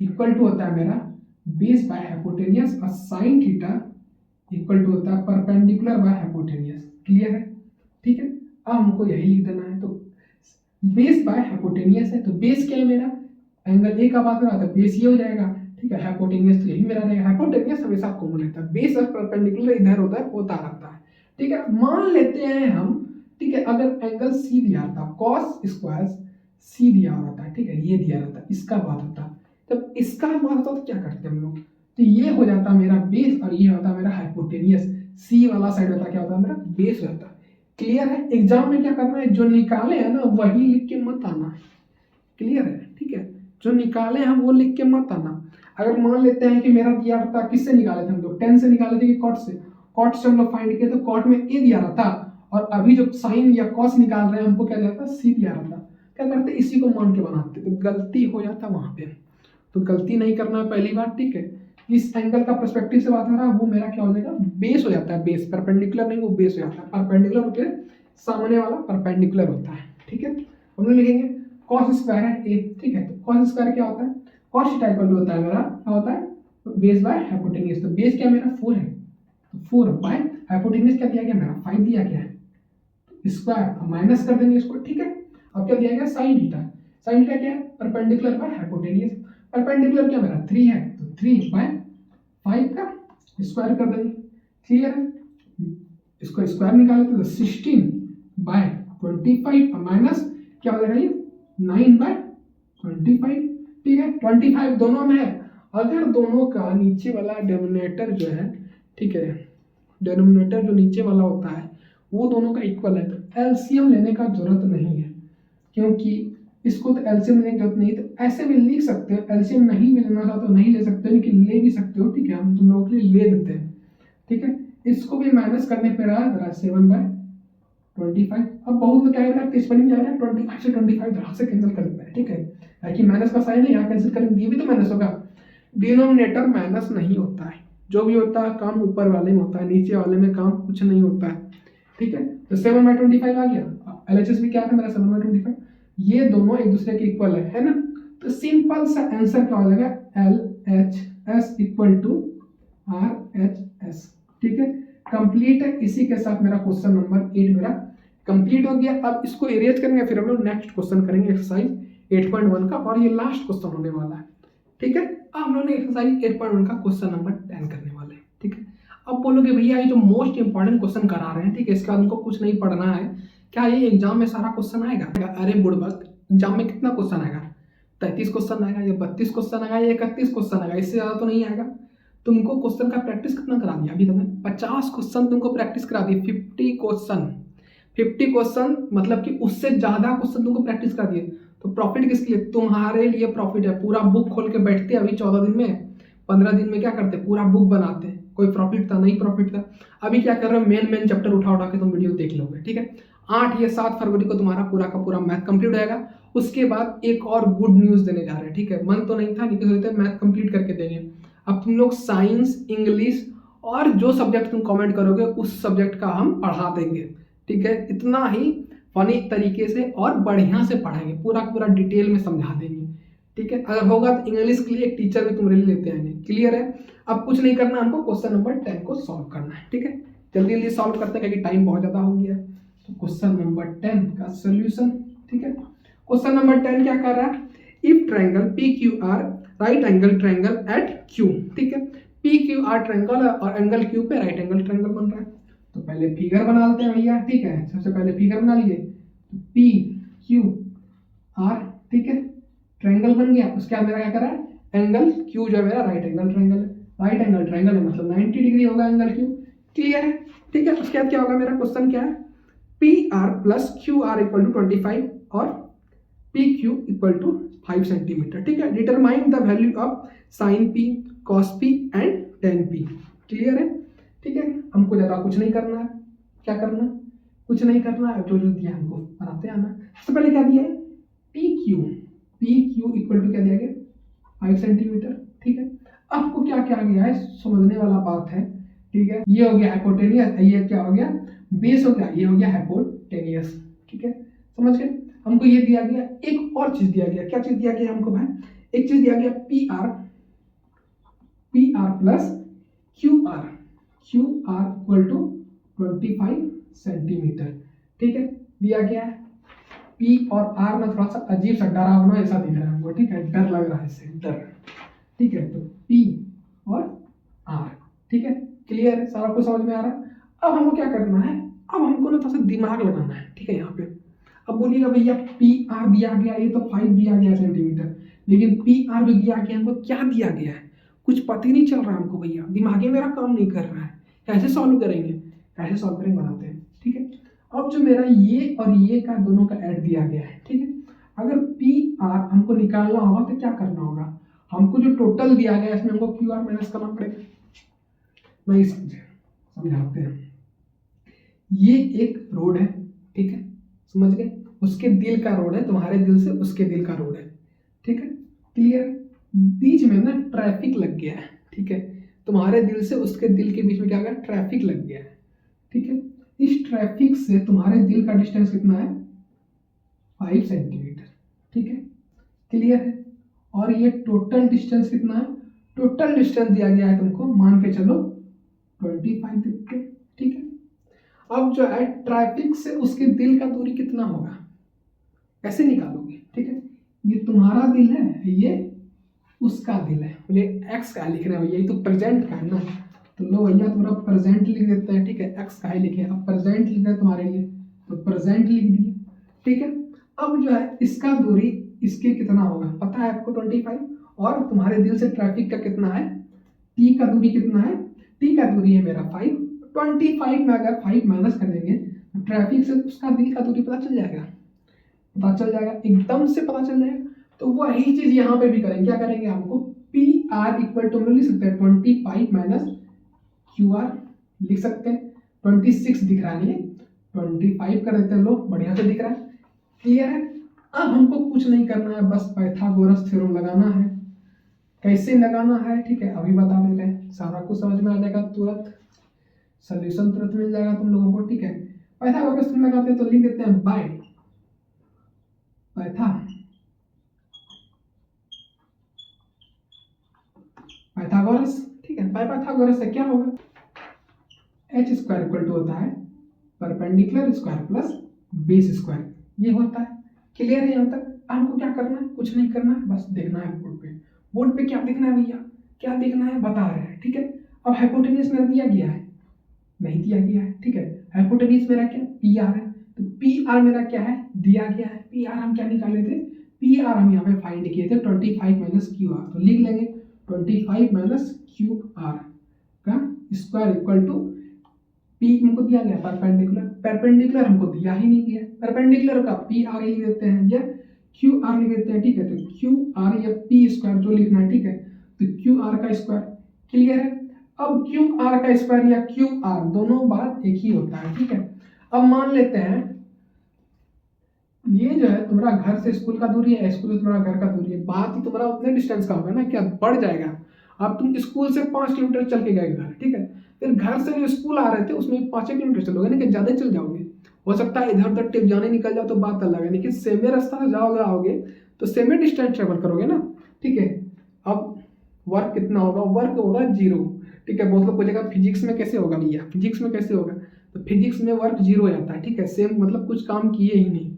इक्वल टू होता है मेरा बेस बाय हाइपोटेनियस, और साइन थीटा इक्वल टू होता है परपेंडिकुलर बाय हाइपोटेनियस। क्लियर है? ठीक है, अब हमको यही लिख देना है, तो बेस बाय हाइपोटेनियस है, तो बेस क्या है मेरा एंगल ए का बात हो रहा था, बेस ये हो जाएगा। ठीक है, हाइपोटेनियस तो यही मेरा रहेगा, हाइपोटेनियस हमेशा कॉमन रहता है, बेस और परपेंडिकुलर इधर उधर होता रहता है। ठीक है, मान लेते हैं हम, ठीक है, अगर एंगल सी दिया था, कॉस स्क्वायर सी दिया रहता है, ठीक है, ये दिया रहता है, इसका बात होता, जब इसका बात होता तो क्या करते हम लोग, तो ये हो जाता मेरा बेस और ये होता मेरा हाइपोटेनियस, सी वाला साइड होता क्या होता मेरा बेस होता। क्लियर है? एग्जाम में क्या करना है, जो निकाले है ना वही लिख के मत आना है। क्लियर है? ठीक है, जो निकाले हम वो लिख के मत आना। अगर मान लेते हैं कि मेरा दिया रहता, किससे निकाले थे हम लोग, 10 से निकाले थे कि कॉट से, कॉट से हम लोग फाइंड किए तो कॉट में ए दिया रहता, और अभी जो साइन या कॉस निकाल रहे हैं हमको क्या दिया था सी दिया रहता, क्या करते इसी को मान के बनाते, तो गलती हो जाता वहां पे। तो गलती नहीं करना है पहली बार। ठीक है, इस एंगल का पर्सपेक्टिव से बात हो रहा है, वो मेरा क्या हो जाएगा बेस हो जाता है, बेस परपेंडिकुलर नहीं, वो बेस हो जाता है, परपेंडिकुलर होकर सामने वाला परपेंडिकुलर होता है। ठीक है, हम लोग लिखेंगे कॉस स्क्वायर है ए। ठीक है, तो कॉस स्क्वायर क्या होता है, कॉस थीटा इक्वल टू होता है मेरा क्या होता है बेस बाय हाइपोटेन्यूज, तो बेस क्या मेरा 4 है, तो 4 बाय हाइपोटेन्यूज क्या दिया गया मेरा 5 दिया गया है, स्क्वायर माइनस कर देंगे इसको। ठीक है, अब क्या दिया गया साइन थीटा, साइन थीटा क्या है परपेंडिकुलर बाय हाइपोटेन्यूज, परपेंडिकुलर क्या मेरा 3 है, तो 3 बाय 5 का स्क्वायर कर देंगे, क्लियर है। इसको स्क्वायर निकाले तो 16/25 माइनस क्या हो जाएगा ये 9/25, ठीक है। 25 दोनों में है, अगर दोनों का नीचे वाला डिनोमिनेटर जो है, ठीक है, डिनोमिनेटर जो नीचे वाला होता है वो दोनों का इक्वल है तो एलसीएम लेने का जरूरत नहीं है, क्योंकि इसको तो एलसीएम लेने की जरूरत नहीं है। तो ऐसे भी लिख सकते हो, एलसीएम नहीं भी लेना चाहते हो नहीं ले सकते हो, लेकिन ले भी सकते हो, ठीक है, हम तुम लोगों के लिए ले देते हैं, ठीक है। इसको भी माइनस करने पर रहा 7/25। अब बहुत लोग क्या करेगा, किस पर जाएगा 25 से 25 धड़ाक से कैंसिल कर देता है, ठीक है, कि माइनस का साइन है यहाँ कैंसिल करेंगे, ये भी तो माइनस होगा। डिनोमिनेटर माइनस नहीं होता है, जो भी होता है काम ऊपर वाले में होता है, नीचे वाले में काम कुछ नहीं होता है, ठीक है। तो 7/25 आ गया, एलएचएस भी क्या था मेरा 7/25, ये दोनों एक दूसरे के इक्वल है ना। तो सिंपल सा आंसर क्या हो जाएगा, LHS इक्वल टू RHS, ठीक है। कंप्लीट है, इसी के साथ मेरा क्वेश्चन नंबर 8 मेरा कंप्लीट हो गया। अब इसको इरेज करेंगे, फिर हम लोग नेक्स्ट क्वेश्चन करेंगे एक्सरसाइज 8.1 का, और ये लास्ट क्वेश्चन होने वाला है, ठीक है। अब हम लोग ने एक्सरसाइज 8.1 का क्वेश्चन नंबर 10 करने वाले हैं, ठीक है। अब बोलोगे भैया ये जो मोस्ट इंपॉर्टेंट क्वेश्चन करा रहे हैं, ठीक है, इसके बाद हमको कुछ नहीं पढ़ना है, क्या ये एग्जाम में सारा क्वेश्चन आएगा? अरे बुड़बक, एग्जाम में कितना क्वेश्चन आएगा? 33 क्वेश्चन आएगा या 32 क्वेश्चन आएगा या 31 क्वेश्चन आएगा, इससे ज्यादा तो नहीं आएगा। तुमको क्वेश्चन का प्रैक्टिस कितना करा दिया अभी तक? 50 क्वेश्चन तुमको प्रैक्टिस करा दी, 50 क्वेश्चन मतलब कि उससे ज्यादा क्वेश्चन तुमको प्रैक्टिस करा दिए। तो प्रॉफिट किसके लिए? तुम्हारे लिए प्रॉफिट है। पूरा बुक खोल के बैठते अभी 14 दिन में, 15 दिन में क्या करते, पूरा बुक बनाते हैं। कोई प्रॉफिट था? नहीं प्रॉफिट था। अभी क्या कर रहे हो, मेन चैप्टर उठा के तुम वीडियो देख लोगे, ठीक है। 8 या 7 फरवरी को तुम्हारा पूरा का पूरा मैथ कंप्लीट हो जाएगा। उसके बाद एक और गुड न्यूज देने जा रहे हैं, ठीक है। मन तो नहीं था, लेकिन सोचते मैथ कंप्लीट करके देंगे। अब तुम लोग साइंस, इंग्लिश और जो सब्जेक्ट तुम कमेंट करोगे उस सब्जेक्ट का हम पढ़ा देंगे, ठीक है। इतना ही फनी तरीके से और बढ़िया से पढ़ाएंगे, पूरा डिटेल में समझा देंगे, ठीक है। अगर होगा तो इंग्लिश के लिए एक टीचर भी तुम्हारे लिए लेते आएंगे, क्लियर है। अब कुछ नहीं करना, हमको क्वेश्चन नंबर 10 को सॉल्व करना है, ठीक है। जल्दी सॉल्व करते हैं क्योंकि टाइम बहुत ज्यादा हो गया है। तो क्वेश्चन नंबर 10 का सोल्यूशन, ठीक है। क्वेश्चन नंबर 10 क्या कर रहा है, if triangle PQR right angle triangle eight Q, ठीक है। PQR ट्रायंगल और एंगल Q पे राइट एंगल ट्रायंगल बन रहा है। तो पहले फिगर बना लेते हैं भैया, ठीक है। सबसे पहले फिगर बना लीजिए, तो PQR, ठीक है, ट्रायंगल बन गया। उसके बाद मेरा क्या कर रहा है, एंगल Q जो है मेरा राइट एंगल ट्रायंगल है। राइट एंगल ट्रायंगल है मतलब 90 डिग्री होगा एंगल Q, क्लियर है, ठीक है। उसके बाद क्या होगा, मेरा क्वेश्चन क्या है, PR plus QR equal to 25 और PQ इक्वल टू 5 सेंटीमीटर, ठीक है। Determine the value of sine P, cos P and tan P, clear है, ठीक है। हमको ज़्यादा कुछ नहीं करना है, क्या करना, कुछ नहीं करना है, जो दिया हमको बनाते आना। सबसे पहले क्या दिया है, PQ इक्वल टू क्या दिया गया 5 सेंटीमीटर, ठीक है। आपको क्या क्या गया है समझने वाला बात है, ठीक है। ये हो गया हाइपोटेनियस, ये क्या हो गया बेस हो गया, ये हो गया हाइपोटेनियस, ठीक है, समझ गए। हमको ये दिया गया, एक और चीज दिया गया, क्या चीज दिया गया हमको भाई, एक चीज दिया गया PR plus QR equal to 25 centimetre, ठीक है, दिया गया है। P और R में थोड़ा सा अजीब सा डरावना ऐसा दिख रहा है हमको, ठीक है, डर लग रहा है इससे, डर, ठीक है। तो P और R, ठीक है, क्लियर है, सारा कुछ समझ में आ रहा है। अब हमको क्या करना है, अब हमको ना थोड़ा सा दिमाग लगाना है, ठीक है। यहाँ पे अब बोलिएगा भैया PR दिया गया, ये तो 5 दिया गया सेंटीमीटर, लेकिन PR जो दिया गया हमको क्या दिया गया है, कुछ पता ही नहीं चल रहा हमको भैया, दिमाग मेरा काम नहीं कर रहा है। कैसे सॉल्व करेंगे, कैसे सॉल्व करेंगे बताते हैं, ठीक है। अब जो मेरा ये और ये का दोनों का ऐड दिया गया है, ठीक है। अगर PR हमको निकालना होगा तो क्या करना होगा, हमको जो टोटल दिया गया इसमें हमको QR माइनस करना पड़ेगा। नहीं समझाते हैं, ये एक रोड है, ठीक है, समझ गए, उसके दिल का रोड है, तुम्हारे दिल से उसके दिल का रोड है, ठीक है, क्लियर। बीच में ना ट्रैफिक लग गया है, ठीक है, तुम्हारे दिल से उसके दिल के बीच में क्या गया, ट्रैफिक लग गया है, ठीक है। इस ट्रैफिक से तुम्हारे दिल का डिस्टेंस कितना है 5 सेंटीमीटर, ठीक है, क्लियर है। और ये टोटल डिस्टेंस कितना है, टोटल डिस्टेंस दिया गया है तुमको, मान के चलो 25 लिख के, ठीक है। अब जो है ट्रैफिक से उसके दिल का दूरी कितना होगा, कैसे निकालोगे, ठीक है। ये तुम्हारा दिल है, ये उसका दिल है, बोले एक्स का लिख रहे हैं भैया, ये तो प्रेजेंट का है ना, तो लो भैया तुम्हारा प्रेजेंट लिख देते हैं, ठीक है, एक्स का ही लिखे, अब प्रेजेंट लिख रहे तुम्हारे लिए तो प्रेजेंट लिख दिए, ठीक है। अब जो है इसका दूरी इसके कितना होगा पता है आपको 25, और तुम्हारे दिल से ट्रैफिक का कितना है, टी का दूरी कितना है, टी का दूरी है मेरा 5, 25 में अगर 5 माइनस कर देंगे तो ट्रैफिक से उसका दिल का दूरी पता चल जाएगा, पता चल जाएगा, एकदम से पता चल जाएगा। तो वही चीज यहाँ पे भी करेंगे, क्या करेंगे, हमको पी आर इक्वल टू लिख सकते हैं 25 माइनस क्यू आर, लिख सकते हैं 26 दिख रहा है, 25 कर देते हैं, लो बढ़िया से दिख रहा है, क्लियर है। अब हमको कुछ नहीं करना है, बस पाइथागोरस थ्योरम लगाना है। कैसे लगाना है, ठीक है, अभी बता देते हैं, सारा कुछ समझ में आ जाएगा, तुरंत सोल्यूशन तुरंत मिल जाएगा तुम लोगों को, ठीक है। पाइथागोरस थ्योरम लगाते हैं तो लिख देते हैं बाय पाइथागोरस, ठीक है, बाय पाइथागोरस से क्या होगा, एच स्क्वायर इक्वल टू होता है perpendicular square plus base square, ये होता है, क्लियर है यहाँ तक। हमको क्या करना है, कुछ नहीं करना है, बस देखना है बोर्ड पे, बोर्ड पे क्या देखना है भैया, क्या देखना है बता रहे हैं, ठीक है। अब हाइपोटेन्यूज मेरा दिया गया है, नहीं दिया गया है, ठीक है, हाइपोटेन्यूज मेरा क्या पी आर है, तो पी आर मेरा क्या है दिया गया है, पी आर हम क्या निकाले थे, पी आर हम यहाँ पे फाइंड किए थे 25 माइनस क्यू आर, तो लिख लेंगे 25 माइनस क्यू आर का स्क्वायर इक्वल टू पी हमको दिया गया परपेंडिकुलर, परपेंडिकुलर हमको दिया ही नहीं गया, परपेंडिकुलर का पी आर लिख देते हैं या क्यू आर लिख देते हैं, ठीक है, तो क्यू आर या पी स्क्वायर जो लिखना है, ठीक है, तो क्यू आर का स्क्वायर, क्लियर है। अब क्यू आर का स्क्वायर या क्यू आर दोनों बात एक ही होता है, ठीक है। अब मान लेते हैं ये जो है तुम्हारा घर से स्कूल का दूरी है, स्कूल से तुम्हारा घर का दूरी है, बात ही तुम्हारा उतने डिस्टेंस का होगा ना, क्या बढ़ जाएगा। अब तुम स्कूल से 5 किलोमीटर चल के गए घर, ठीक है, फिर घर से जो स्कूल आ रहे थे उसमें 5 किलोमीटर चलोगे ना, कि ज्यादा चल जाओगे, हो सकता है इधर उधर टिप जाने निकल जाओ तो बात अलग है, लेकिन सेमे रास्ता से जाओगे आओगे तो सेमे डिस्टेंस ट्रेवल करोगे ना, ठीक है। अब वर्क कितना होगा, वर्क होगा 0, ठीक है। बहुत लोग पूछेगा फिजिक्स में कैसे होगा भैया, फिजिक्स में कैसे होगा, तो फिजिक्स में वर्क 0 हो जाता है, ठीक है, सेम मतलब कुछ काम किए ही नहीं,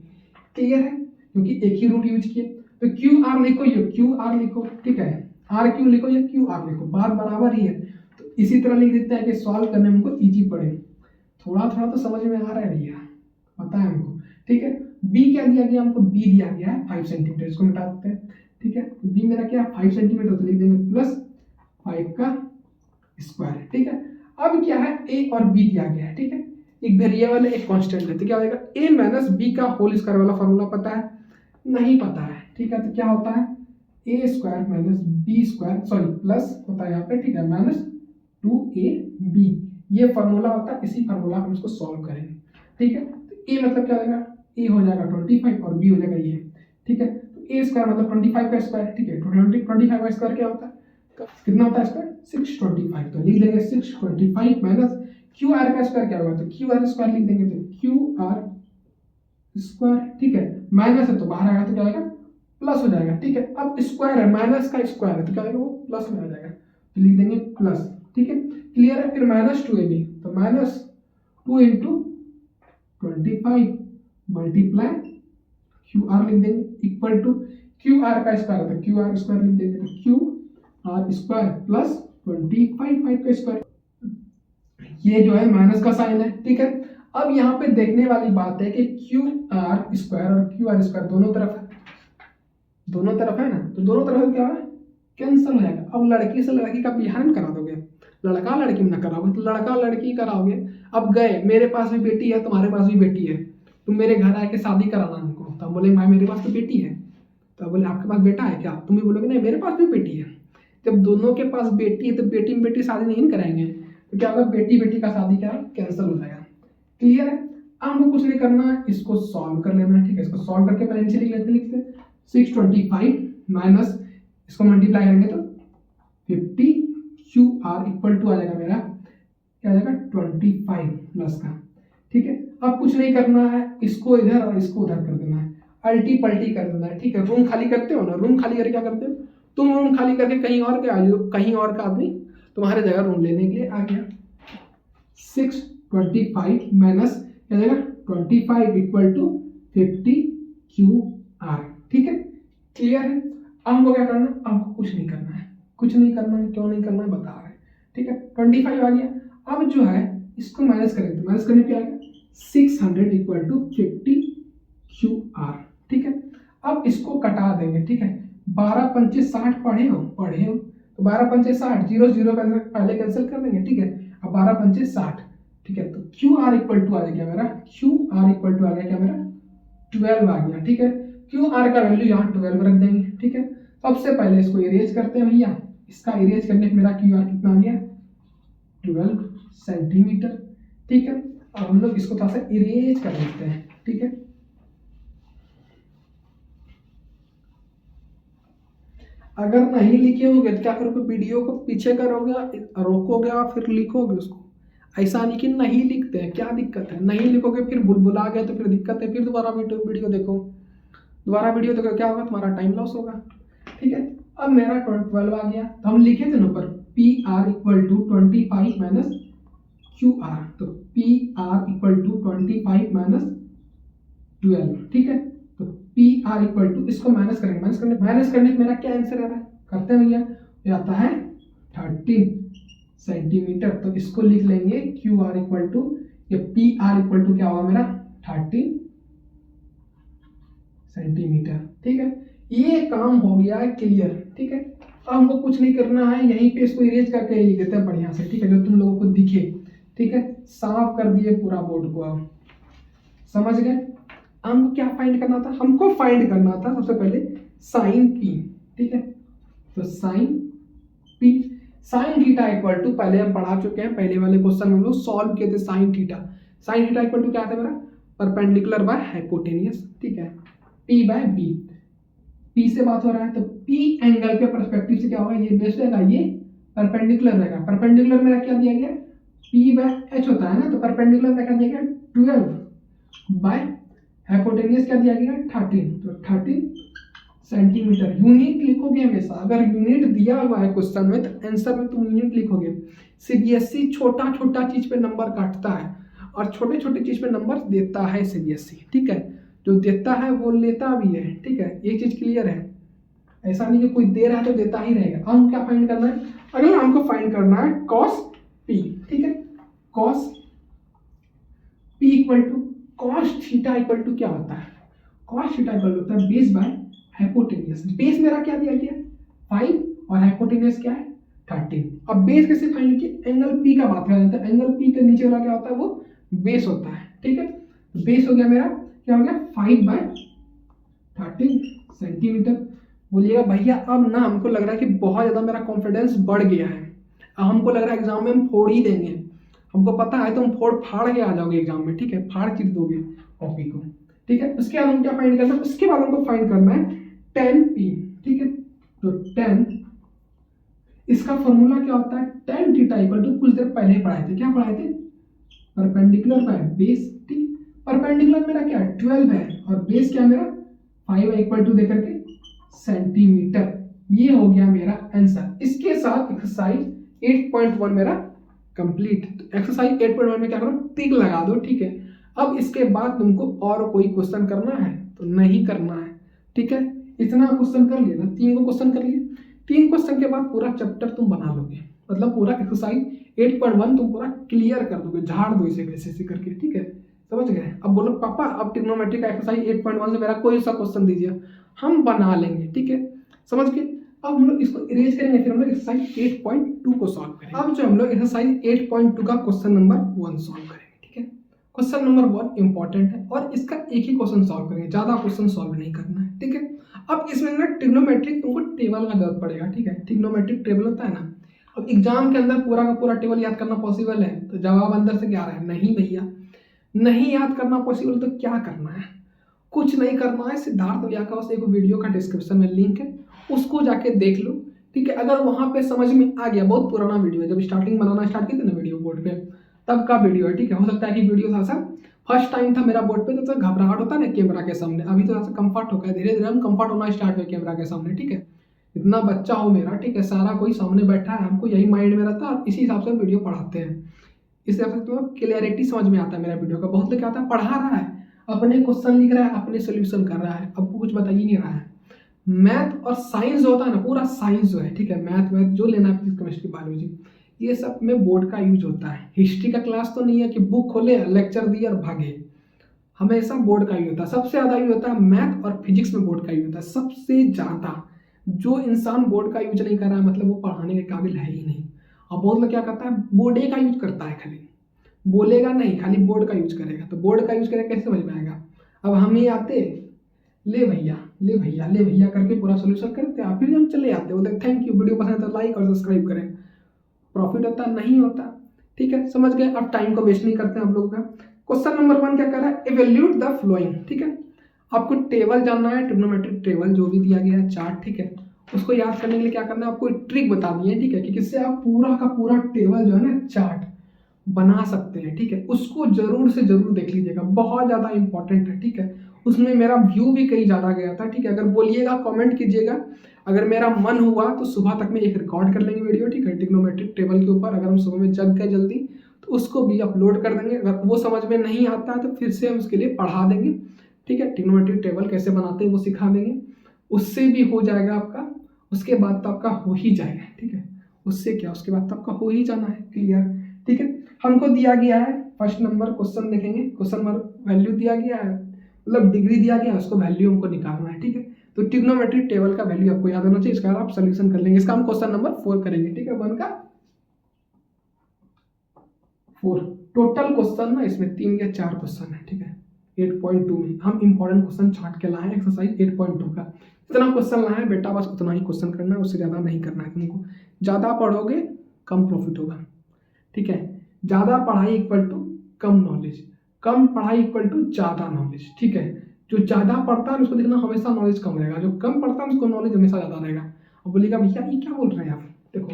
क्लियर है, क्योंकि एक ही रूट यूज किए। तो क्यू आर लिखो, ये क्यू आर लिखो, ठीक है, आर क्यू लिखो या क्यू आर लिखो, बात बराबर ही है। तो इसी तरह लिख देते हैं कि सॉल्व करने में हमको इजी पड़े, थोड़ा थोड़ा तो समझ में आ रहा है भैया, पता है हमको, ठीक है। बी क्या दिया गया हमको, बी दिया गया है 5 सेंटीमीटर, इसको मिटा देते हैं, ठीक है, तो बी मेरा क्या है 5 सेंटीमीटर, तो लिख देंगे प्लस 5 का स्क्वायर, ठीक है। अब क्या है ए और बी दिया गया है, ठीक है, एक वेरिएबल है एक कांस्टेंट है, तो क्या हो जाएगा ए माइनस बी का होल स्क्वायर वाला फॉर्मूला पता है, नहीं पता है, ठीक है, तो क्या होता है a square minus b square, sorry plus होता है यहाँ पे, ठीक है, माइनस 2ab, ये फॉर्मूला होता है, इसी फॉर्मूला हम इसको सॉल्व करेंगे, ठीक है। तो ए मतलब क्या हो जाएगा, ए हो जाएगा 25 और बी हो जाएगा ये, ठीक है, तो ए स्क्वायर मतलब 25 का स्क्वायर, ठीक है, 25 का स्क्वायर क्या होता है, कितना होता है स्क्वायर 625, तो लिख देंगे 625 माइनस क्यू आर का स्क्वायर क्या होगा, तो क्यू आर स्क्वायर लिख देंगे, तो क्यू आर स्क्वायर, ठीक है, माइनस है तो बाहर आएगा तो क्या आएगा प्लस हो जाएगा, ठीक है। अब स्क्वायर है, माइनस का स्क्वायर है तो क्या आएगा वो प्लस में आ जाएगा, तो लिख देंगे प्लस, ठीक है, क्लियर है। फिर माइनस 2ab, तो minus 2 into 25 multiply Q R लिख देंगे इक्वल टू क्यू आर का स्क्वायर है तो क्यू आर स्क्वायर लिख देंगे, तो क्यू आर स्क्वायर प्लस 25 का स्क्वायर, ये जो है माइनस का साइन है, ठीक है। अब यहाँ पे देखने वाली बात है कि क्यू आर स्क्वायर और क्यू आर स्क्वायर दोनों तरफ है, दोनों तरफ है ना, तो दोनों तरफ क्या है कैंसिल हो जाएगा। अब लड़की से लड़की का बिहान करा दोगे, लड़का लड़की में ना कराओगे तो लड़का लड़की कराओगे। अब गए मेरे पास भी बेटी है तुम्हारे पास भी बेटी है, तुम मेरे घर आके शादी कराना हमको, तो हम बोले भाई मेरे पास तो बेटी है, तो बोले आपके पास बेटा है क्या, तुम भी बोलोगे नहीं मेरे पास भी बेटी है। जब दोनों के पास बेटी है तो बेटी में बेटी शादी नहीं कराएंगे, तो क्या होगा बेटी बेटी का शादी क्या कैंसिल हो जाएगा, क्लियर है। हमको कुछ नहीं करना है, इसको सॉल्व कर लेना है, ठीक है, इसको सॉल्व करके पहले नीचे लिखते 625 माइनस इसको मल्टीप्लाई करेंगे तो 50 क्यू आर इक्वल टू आ जाएगा मेरा क्या आ जाएगा 25 प्लस का, ठीक है। अब कुछ नहीं करना है, इसको इधर और इसको उधर कर देना है, अल्टी पल्टी कर देना है, ठीक है। रूम खाली करते हो ना, रूम खाली करके क्या करते हो तुम, रूम खाली करके कहीं और के आ जाओ, कहीं और का आदमी तुम्हारे जगह रूम लेने के लिए आ गया। 625 माइनस क्या जाएगा 25 इक्वल टू 50 क्यू आर, ठीक है, क्लियर है। अब हमको क्या करना है, हमको कुछ नहीं करना है, कुछ नहीं करना है, क्यों नहीं करना है बता रहे हैं, ठीक है 25 आ गया। अब जो है इसको माइनस करेंगे तो माइनस करने पे आएगा 600 इक्वल टू 50 QR, ठीक है। अब इसको कटा देंगे, ठीक है। 12 पंचे 60 पढ़े हो तो 12 पंचे 60, 0 0 पहले कैंसिल कर देंगे, ठीक है। अब 12 पंचे 60, ठीक है। तो QR इक्वल टू आ गया मेरा, QR इक्वल टू आ गया क्या मेरा 12 आ गया, ठीक है। QR का वैल्यू यहाँ 12 रख देंगे, ठीक है। सबसे पहले इसको इरेज करते हैं भैया। इसका इरेज करने पे मेरा QR कितना आ गया 12 सेंटीमीटर, ठीक है। अब हम लोग इसको थोड़ा सा इरेज कर लेते हैं, ठीक है। अगर नहीं लिखे होगे तो क्या करोगे, वीडियो को पीछे करोगे, रोकोगे और फिर लिखोगे उसको। ऐसा नहीं कि नहीं लिखते हैं, क्या दिक्कत है, नहीं लिखोगे फिर भुला गए तो फिर दिक्कत है, फिर दोबारा वीडियो देखो, दोबारा वीडियो देखो, क्या होगा तुम्हारा टाइम लॉस होगा, ठीक है। अब मेरा 12 आ गया, तो हम लिखे थे ना ऊपर PR equal to 25 minus QR, तो PR इक्वल टू 25 माइनस 12, ठीक है। तो PR इक्वल टू इसको माइनस करेंगे, माइनस करने पे मेरा क्या आंसर आ रहा है, करते हैं भैया, ये आता है 13 सेंटीमीटर। तो इसको लिख लेंगे QR इक्वल टू, ये PR इक्वल टू क्या होगा मेरा 13 सेंटीमीटर, ठीक है। ये काम हो गया है क्लियर, ठीक है। अब हमको कुछ नहीं करना है, यहीं पे इसको इरेज करके लिख देते हैं बढ़िया से, ठीक है, जो तुम लोगों को दिखे, ठीक है। साफ कर दिए पूरा बोर्ड को, अब समझ गए। हमको क्या फाइंड करना था, हमको फाइंड करना था सबसे पहले साइन P, ठीक है। तो sine P, sine theta equal to, पहले हम पढ़ा चुके हैं, पहले वाले क्वेश्चन हम लोग सॉल्व किए थे। साइन थीटा इक्वल टू क्या था मेरा, परपेंडिकुलर बाय हाइपोटेनियस, ठीक है। P बाय B, P से बात हो रहा है तो P एंगल के पर्सपेक्टिव से क्या होगा, ये बेस रहेगा, ये परपेंडिकुलर रहेगा। परपेंडिकुलर मेरा क्या दिया गया P बाय H होता है ना, तो परपेंडिकुलर मेरा क्या दिया गया 12 बाय हाइपोटेनियस क्या दिया गया 13, तो 13 सेंटीमीटर। यूनिट लिखोगे हमेशा, अगर यूनिट दिया हुआ है क्वेश्चन में तो आंसर में तुम यूनिट लिखोगे। CBSE छोटा छोटा चीज पे नंबर काटता है और छोटे छोटे चीज पे नंबर देता है CBSE, ठीक है। जो देता है वो लेता भी है, ठीक है, ये चीज क्लियर है। ऐसा नहीं कि कोई दे रहा है तो देता ही रहेगा। हम क्या फाइंड करना है, अगला हमको फाइंड करना है cos P, ठीक है। cos P equal to cos theta equal to क्या होता है, cos थीटा इक्वल होता है बेस बाय हाइपोटेनियस। बेस मेरा क्या दिया गया 5 और हाइपोटेनियस क्या है 13। अब बेस कैसे फाइंड किया, एंगल P का बात करते हैं, एंगल P के नीचे वाला क्या होता है वो बेस होता है, ठीक है। बेस हो गया मेरा क्या हो गया 5 बाय 13 सेंटीमीटर। बोलिएगा भैया अब ना हमको लग रहा है कि बहुत ज़्यादा मेरा कॉन्फिडेंस बढ़ गया है, अब हमको लग रहा है एग्जाम में हम फोड़ ही देंगे, हमको पता है तुम फोड़ फाड़ के आ जाओगे एग्जाम में, ठीक है, फाड़ चिर दोगे कॉपी को, ठीक है। उसके बाद हम क्या फाइंड करना है, उसके बाद हमको फाइंड करना है tan P, ठीक है। तो tan, इसका फॉर्मूला क्या होता है tan थीटा इक्वल टू, कुछ देर पहले पढ़ाए थे, क्या पढ़ाए थे परपेंडिकुलर बाय बेस, ठीक। परपेंडिकुलर मेरा क्या है 12 है और बेस क्या मेरा 5 है इक्वल टू देकर के सेंटीमीटर। ये हो गया मेरा आंसर। इसके साथ एक्सरसाइज 8.1 मेरा कंप्लीट। तो एक्सरसाइज 8.1 में क्या करो टिक लगा दो, ठीक है। अब इसके बाद तुमको और कोई क्वेश्चन करना है तो नहीं करना है, ठीक है। इतना क्वेश्चन कर लिया ना, 3 क्वेश्चन कर लिए, 3 क्वेश्चन के बाद पूरा चैप्टर तुम बना लोगे, मतलब पूरा एक्सरसाइज 8.1 तुम पूरा क्लियर कर दोगे, झाड़ दो इसे कैसे करके, ठीक है, समझ गए। अब बोलो पापा अब ट्रिग्नोमेट्री का एक्सरसाइज 8.1 से मेरा कोई सा क्वेश्चन दीजिए, हम बना लेंगे, ठीक है, समझ के। अब हम लोग इसको इरेज करेंगे, फिर हम लोग एक्सरसाइज 8.2 को सॉल्व करेंगे। अब जो हम लोग एक्सरसाइज 8.2 का क्वेश्चन नंबर 1 सॉल्व करेंगे, ठीक है। क्वेश्चन नंबर 1 इंपॉर्टेंट है और इसका एक ही क्वेश्चन सॉल्व करेंगे, ज्यादा क्वेश्चन सॉल्व नहीं करना है, ठीक है। अब इसमें ना ट्रिग्नोमेट्रिक तुमको टेबल का जरूरत पड़ेगा, ठीक है। ट्रिग्नोमेट्रिक टेबल होता है ना, अब एग्जाम के अंदर पूरा का पूरा टेबल याद करना पॉसिबल है, तो जवाब अंदर से क्या आ रहा है नहीं भैया, नहीं याद करना पॉसिबल, तो क्या करना है, कुछ नहीं करना है। सिद्धार्थ व्याकरण एक वीडियो का डिस्क्रिप्शन में लिंक है, उसको जाके देख लो, ठीक है। अगर वहां पे समझ में आ गया, बहुत पुराना वीडियो है, जब स्टार्टिंग बनाना स्टार्ट किए थे ना वीडियो बोर्ड पे, तब का वीडियो है, ठीक है। हो सकता है कि वीडियो थोड़ा सा फर्स्ट टाइम था मेरा बोर्ड पे, तो घबराहट होता है ना कैमरा के सामने, अभी थोड़ा सा कंफर्ट हो गया, धीरे धीरे हम कंफर्ट होना स्टार्ट हुए कैमरा के सामने, ठीक है। इतना बच्चा हो मेरा, ठीक है, सारा कोई सामने बैठा है, हमको यही माइंड में रहता है और इसी हिसाब से वीडियो पढ़ाते हैं, इस हिसाब से तुम्हें क्लियरिटी समझ में आता है मेरा वीडियो का। बहुत लोग क्या होता है पढ़ा रहा है, अपने क्वेश्चन लिख रहा है, अपने सोल्यूशन कर रहा है, आपको कुछ बता ही नहीं रहा है। मैथ और साइंस होता है ना, पूरा साइंस जो है, ठीक है, मैथ जो लेना है फिजिक्स केमिस्ट्री बायोलॉजी, ये सब में बोर्ड का यूज होता है। हिस्ट्री का क्लास तो नहीं है कि बुक खोले लेक्चर दिए और भागे, हमेशा बोर्ड का यूज होता है। सबसे ज़्यादा यूज होता है मैथ और फिजिक्स में बोर्ड का यूज होता है सबसे ज़्यादा। जो इंसान बोर्ड का यूज नहीं कर रहा है मतलब वो पढ़ाने के काबिल है ही नहीं। और बहुत लोग क्या करता है, बोर्डे का यूज करता है, खाली बोलेगा नहीं, खाली बोर्ड का यूज करेगा। तो बोर्ड का यूज करेगा कैसे समझ में आएगा। अब हम ही आते ले भैया ले भैया ले भैया करके पूरा सोल्यूशन करते हैं, फिर हम चले आते बोलते थैंक यू, वीडियो पसंद है तो लाइक और सब्सक्राइब करें। प्रॉफिट होता नहीं होता, ठीक है, समझ गए। अब टाइम को वेस्ट नहीं करते हैं हम लोग का। क्वेश्चन नंबर 1 क्या कर रहा है, एवेल्यूट द फ्लोइंग, ठीक है। आपको टेबल जानना है, ट्रिग्नोमेट्रिक टेबल जो भी दिया गया है चार्ट, ठीक है, उसको याद करने के लिए क्या करना है, आपको एक ट्रिक बता दी है, ठीक है, कि किससे आप पूरा का पूरा टेबल जो है ना चार्ट बना सकते हैं, ठीक है। उसको जरूर से जरूर देख लीजिएगा, बहुत ज़्यादा इंपॉर्टेंट है, ठीक है। उसमें मेरा व्यू भी कहीं ज़्यादा गया था, ठीक है। अगर बोलिएगा कमेंट कीजिएगा, अगर मेरा मन हुआ तो सुबह तक में एक रिकॉर्ड कर लेंगे वीडियो, ठीक है, ट्रिग्नोमेट्रिक टेबल के ऊपर। अगर हम सुबह में जग गए जल्दी तो उसको भी अपलोड कर देंगे। अगर वो समझ में नहीं आता है तो फिर से हम उसके लिए पढ़ा देंगे, ठीक है। ट्रिग्नोमेट्रिक टेबल कैसे बनाते हैं वो सिखा देंगे, उससे भी हो जाएगा आपका। उसके बाद तो आपका हो ही जाएगा, ठीक है। उससे क्या, उसके बाद तो आपका हो ही जाना है, क्लियर, ठीक है। हमको दिया गया है फर्स्ट नंबर क्वेश्चन देखेंगे, क्वेश्चन नंबर वैल्यू दिया गया है, मतलब डिग्री दिया गया है, उसको वैल्यू हमको निकालना है, ठीक है। तो ट्रिग्नोमेट्रिक टेबल का वैल्यू आपको याद होना चाहिए, इसका आप सोल्यूशन कर लेंगे। इसका हम क्वेश्चन नंबर 4 करेंगे, ठीक है, 1 का 4। टोटल क्वेश्चन ना इसमें 3 या 4 क्वेश्चन है, ठीक है। 8.2 में हम इंपॉर्टेंट क्वेश्चन छांट के लाए हैं, एक्सरसाइज 8.2 का। इतना क्वेश्चन लाए हैं बेटा, बस उतना ही क्वेश्चन करना है, उससे ज़्यादा नहीं करना है तुमको। ज़्यादा पढ़ोगे कम प्रॉफिट होगा, ठीक है। ज़्यादा पढ़ाई इक्वल टू कम नॉलेज, कम पढ़ाई इक्वल टू ज़्यादा नॉलेज, ठीक है। जो ज़्यादा पढ़ता है उसको देखना हमेशा नॉलेज कम रहेगा, जो कम पढ़ता है उसको नॉलेज हमेशा ज़्यादा रहेगा। अब बोलिएगा भैया ये क्या बोल रहे हैं आप, देखो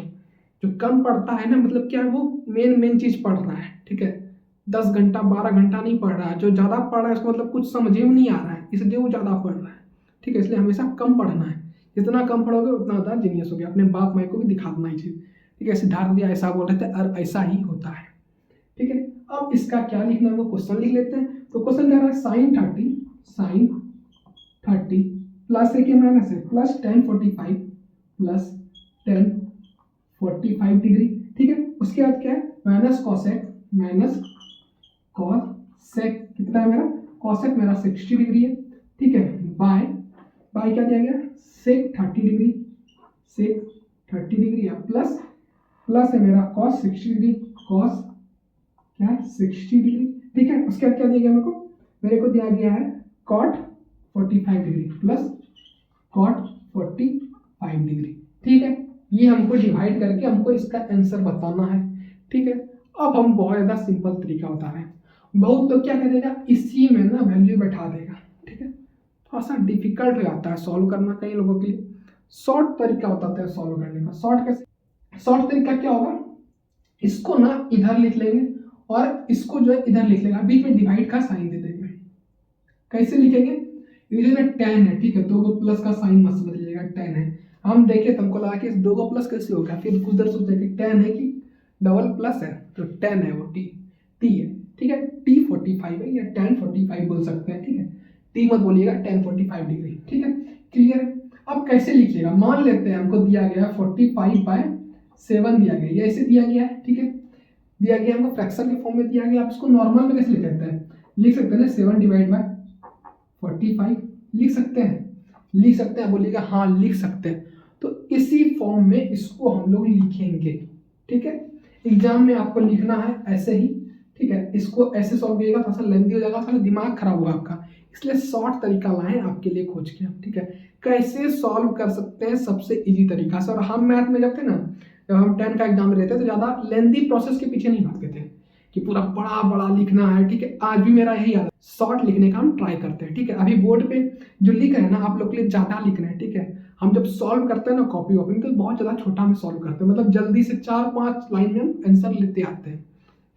जो कम पढ़ता है ना मतलब क्या है, वो मेन चीज़ पढ़ रहा है, ठीक है। 10 घंटा 12 घंटा नहीं पढ़ रहा है। जो ज़्यादा पढ़ रहा है उसको मतलब कुछ समझ में नहीं आ रहा है, इसलिए वो ज़्यादा पढ़ रहा है, ठीक है। इसलिए हमेशा कम पढ़ना है, जितना कम पढ़ोगे उतना ज़्यादा जीनियस हो गया। अपने बाप माई को भी दिखा देना ये चीज़, ठीक है। सिद्धार्थ भी ऐसा बोल रहे थे और ऐसा ही होता है, ठीक है। अब इसका क्या लिखना है वो क्वेश्चन लिख लेते हैं। तो क्वेश्चन कह रहा है sin 30 प्लस है कि माइनस है, plus tan 45 plus tan 45 degree, ठीक है। उसके बाद क्या है, माइनस कॉसेक कितना है मेरा, कॉसेक मेरा 60 डिग्री है, ठीक है। बाय क्या दिया गया, सेक 30 डिग्री है, प्लस है मेरा कॉस 60 डिग्री, कॉस क्या है 60 डिग्री, ठीक है। उसके बाद क्या दिया गया मेरे को दिया गया है cot 45 degree plus cot 45 degree, ठीक है। ये हमको डिवाइड करके हमको इसका आंसर बताना है, ठीक है। अब हम बहुत ज़्यादा सिंपल तरीका बता रहे हैं। बहुत लोग क्या करेगा, इसी में ना वैल्यू बैठा देगा, ठीक है। थोड़ा सा डिफिकल्ट हो जाता है सॉल्व करना कई लोगों के लिए। शॉर्ट तरीका बताते हैं सॉल्व करने का। शॉर्ट तरीका क्या होगा, इसको ना इधर लिख लेंगे और इसको जो है इधर लिख लेंगे, बीच में डिवाइड का साइन दे देंगे। कैसे लिखेंगे, ये जो टेन है, ठीक है, 2 को प्लस का साइन मत समझ लीजिएगा, 10 है। हम देखे तुमको लगा कि 2 को प्लस कैसे होगा, फिर कुछ देर सोचे कि 10 है कि डबल प्लस है, तो 10 है वो टी है, ठीक है। T45 है या tan 45 बोल सकते हैं, ठीक है। टी मत बोलिएगा, tan 45 डिग्री, ठीक है, क्लियर। अब कैसे लिखिएगा, मान लेते हैं हमको दिया गया 45/7 दिया गया, ये ऐसे दिया गया है, ठीक है। दिया गया हमको फ्रैक्शन के फॉर्म में दिया गया। आप इसको नॉर्मल में कैसे लिख सकते हैं, लिख सकते हैं ना 7/45 लिख सकते हैं, बोलिएगा हाँ लिख सकते हैं। तो इसी फॉर्म में इसको हम लोग लिखेंगे, ठीक है। एग्जाम में आपको लिखना है ऐसे ही, ठीक है। इसको ऐसे सॉल्व करिएगा, थोड़ा सा लेंथी हो जाएगा, थोड़ा दिमाग खराब होगा आपका, इसलिए शॉर्ट तरीका लाएं आपके लिए खोज के, ठीक है। कैसे सॉल्व कर सकते हैं सबसे इजी तरीका से। और हम मैथ में जब थे ना, जब हम 10 का एग्जाम रहते तो ज़्यादा लेंथी प्रोसेस के पीछे नहीं भागते थे कि पूरा बड़ा लिखना है, ठीक है। आज भी मेरा यही आदत, शॉर्ट लिखने का हम ट्राई करते हैं, ठीक है। अभी बोर्ड पे जो लिख रहे हैं ना आप लोग के लिए ज़्यादा लिख रहे हैं, ठीक है। हम जब सॉल्व करते हैं ना कॉपी वॉपी में तो बहुत ज़्यादा छोटा में सॉल्व करते हैं, मतलब जल्दी से 4-5 लाइन में हम आंसर लेते आते हैं,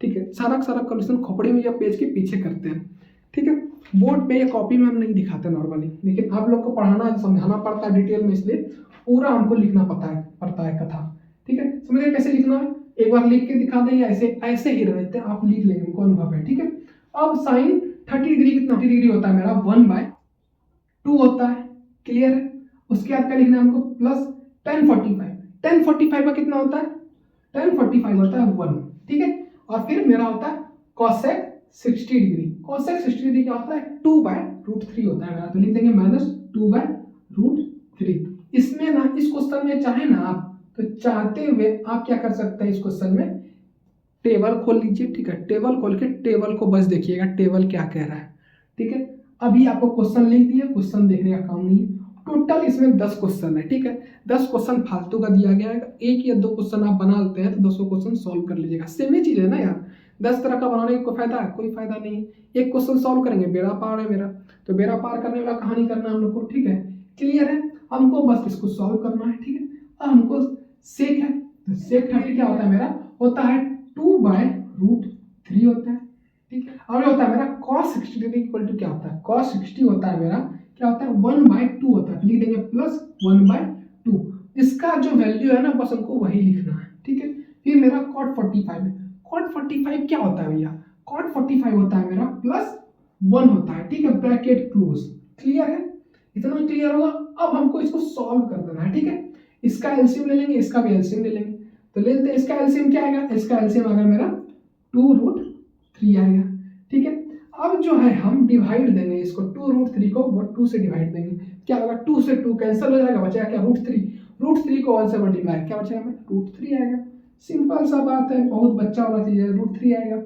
ठीक है। सारा क्वेश्चन खोपड़ी में या पेज के पीछे करते हैं, ठीक है। बोर्ड पे या कॉपी में हम नहीं दिखाते नॉर्मली, लेकिन आप लोग को पढ़ाना समझाना पड़ता है डिटेल में, इसलिए पूरा हमको लिखना पड़ता है कथा, ठीक है। समझिए कैसे लिखना है, एक बार लिख के दिखा दें या ऐसे ही रहते हैं, आप लिख लेंगे, उनको अनुभव है, ठीक है। अब साइन 30 डिग्री कितना, 30 डिग्री होता है मेरा 1/2 होता है, क्लियर है। उसके बाद क्या लिखना है हमको, प्लस tan 45 का कितना होता है tan 45 होता है 1, ठीक है। और फिर मेरा होता है cosec 60 डिग्री। cosec 60 डिग्री क्या होता है 2/√3 होता है मेरा, तो लिख देंगे -2/√3। इसमें ना इस क्वेश्चन में चाहे ना आप तो चाहते हुए आप क्या कर सकते हैं, इस क्वेश्चन में टेबल खोल लीजिए, ठीक है। टेबल खोल के टेबल को बस देखिएगा टेबल क्या कह रहा है, ठीक है। अभी आपको क्वेश्चन लिख दिया, क्वेश्चन देखने का काम नहीं है। टोटल इसमें 10 क्वेश्चन है, ठीक है। 10 क्वेश्चन फालतू का दिया गया है, एक या दो क्वेश्चन आप बना लेते हैं तो 200 क्वेश्चन सॉल्व कर लीजिएगा। सेम ही चीज है ना यार, 10 तरह का बनाने का कोई फायदा है, कोई फायदा नहीं है। एक क्वेश्चन सॉल्व करेंगे, बेड़ा पार है मेरा, तो बेड़ा पार करने वाला कहानी करना हम लोग को, ठीक है। क्लियर है, हमको बस इसको सॉल्व करना है, ठीक है। अब हमको सेक है, तो सेक 30 क्या होता है मेरा, होता है 2/√3 होता है, ठीक है। अब होता है मेरा cos 60 डिग्री इक्वल टू क्या होता है, cos 60 होता है मेरा क्या होता है 1/2 होता है, लिख देंगे +1/2। इसका जो वैल्यू है ना बस हमको वही लिखना है, ठीक है। फिर मेरा cot 45 है, cot 45 क्या होता है भैया, cot 45 होता है मेरा +1 होता है, ठीक है, ब्रैकेट क्लोज। क्लियर है, इतना क्लियर होगा। अब हमको इसको सॉल्व कर देना है, ठीक है। इसका एलसीएम ले लेंगे, इसका भी एलसीएम ले लेंगे, तो ले लेते हैं। इसका एलसीएम क्या आएगा, इसका एलसीएम आएगा मेरा 2√3 आएगा, ठीक है। अब जो है हम डिवाइड देंगे इसको, 2√3 को 2 से डिवाइड देंगे, क्या होगा 2 से 2 कैंसिल हो जाएगा, बचेगा क्या √3। √3 को 1 से मल्टीप्लाई क्या बचेगा हमें √3 आएगा। सिंपल सा बात है, बहुत बच्चा वाला चीज है, √3 आएगा।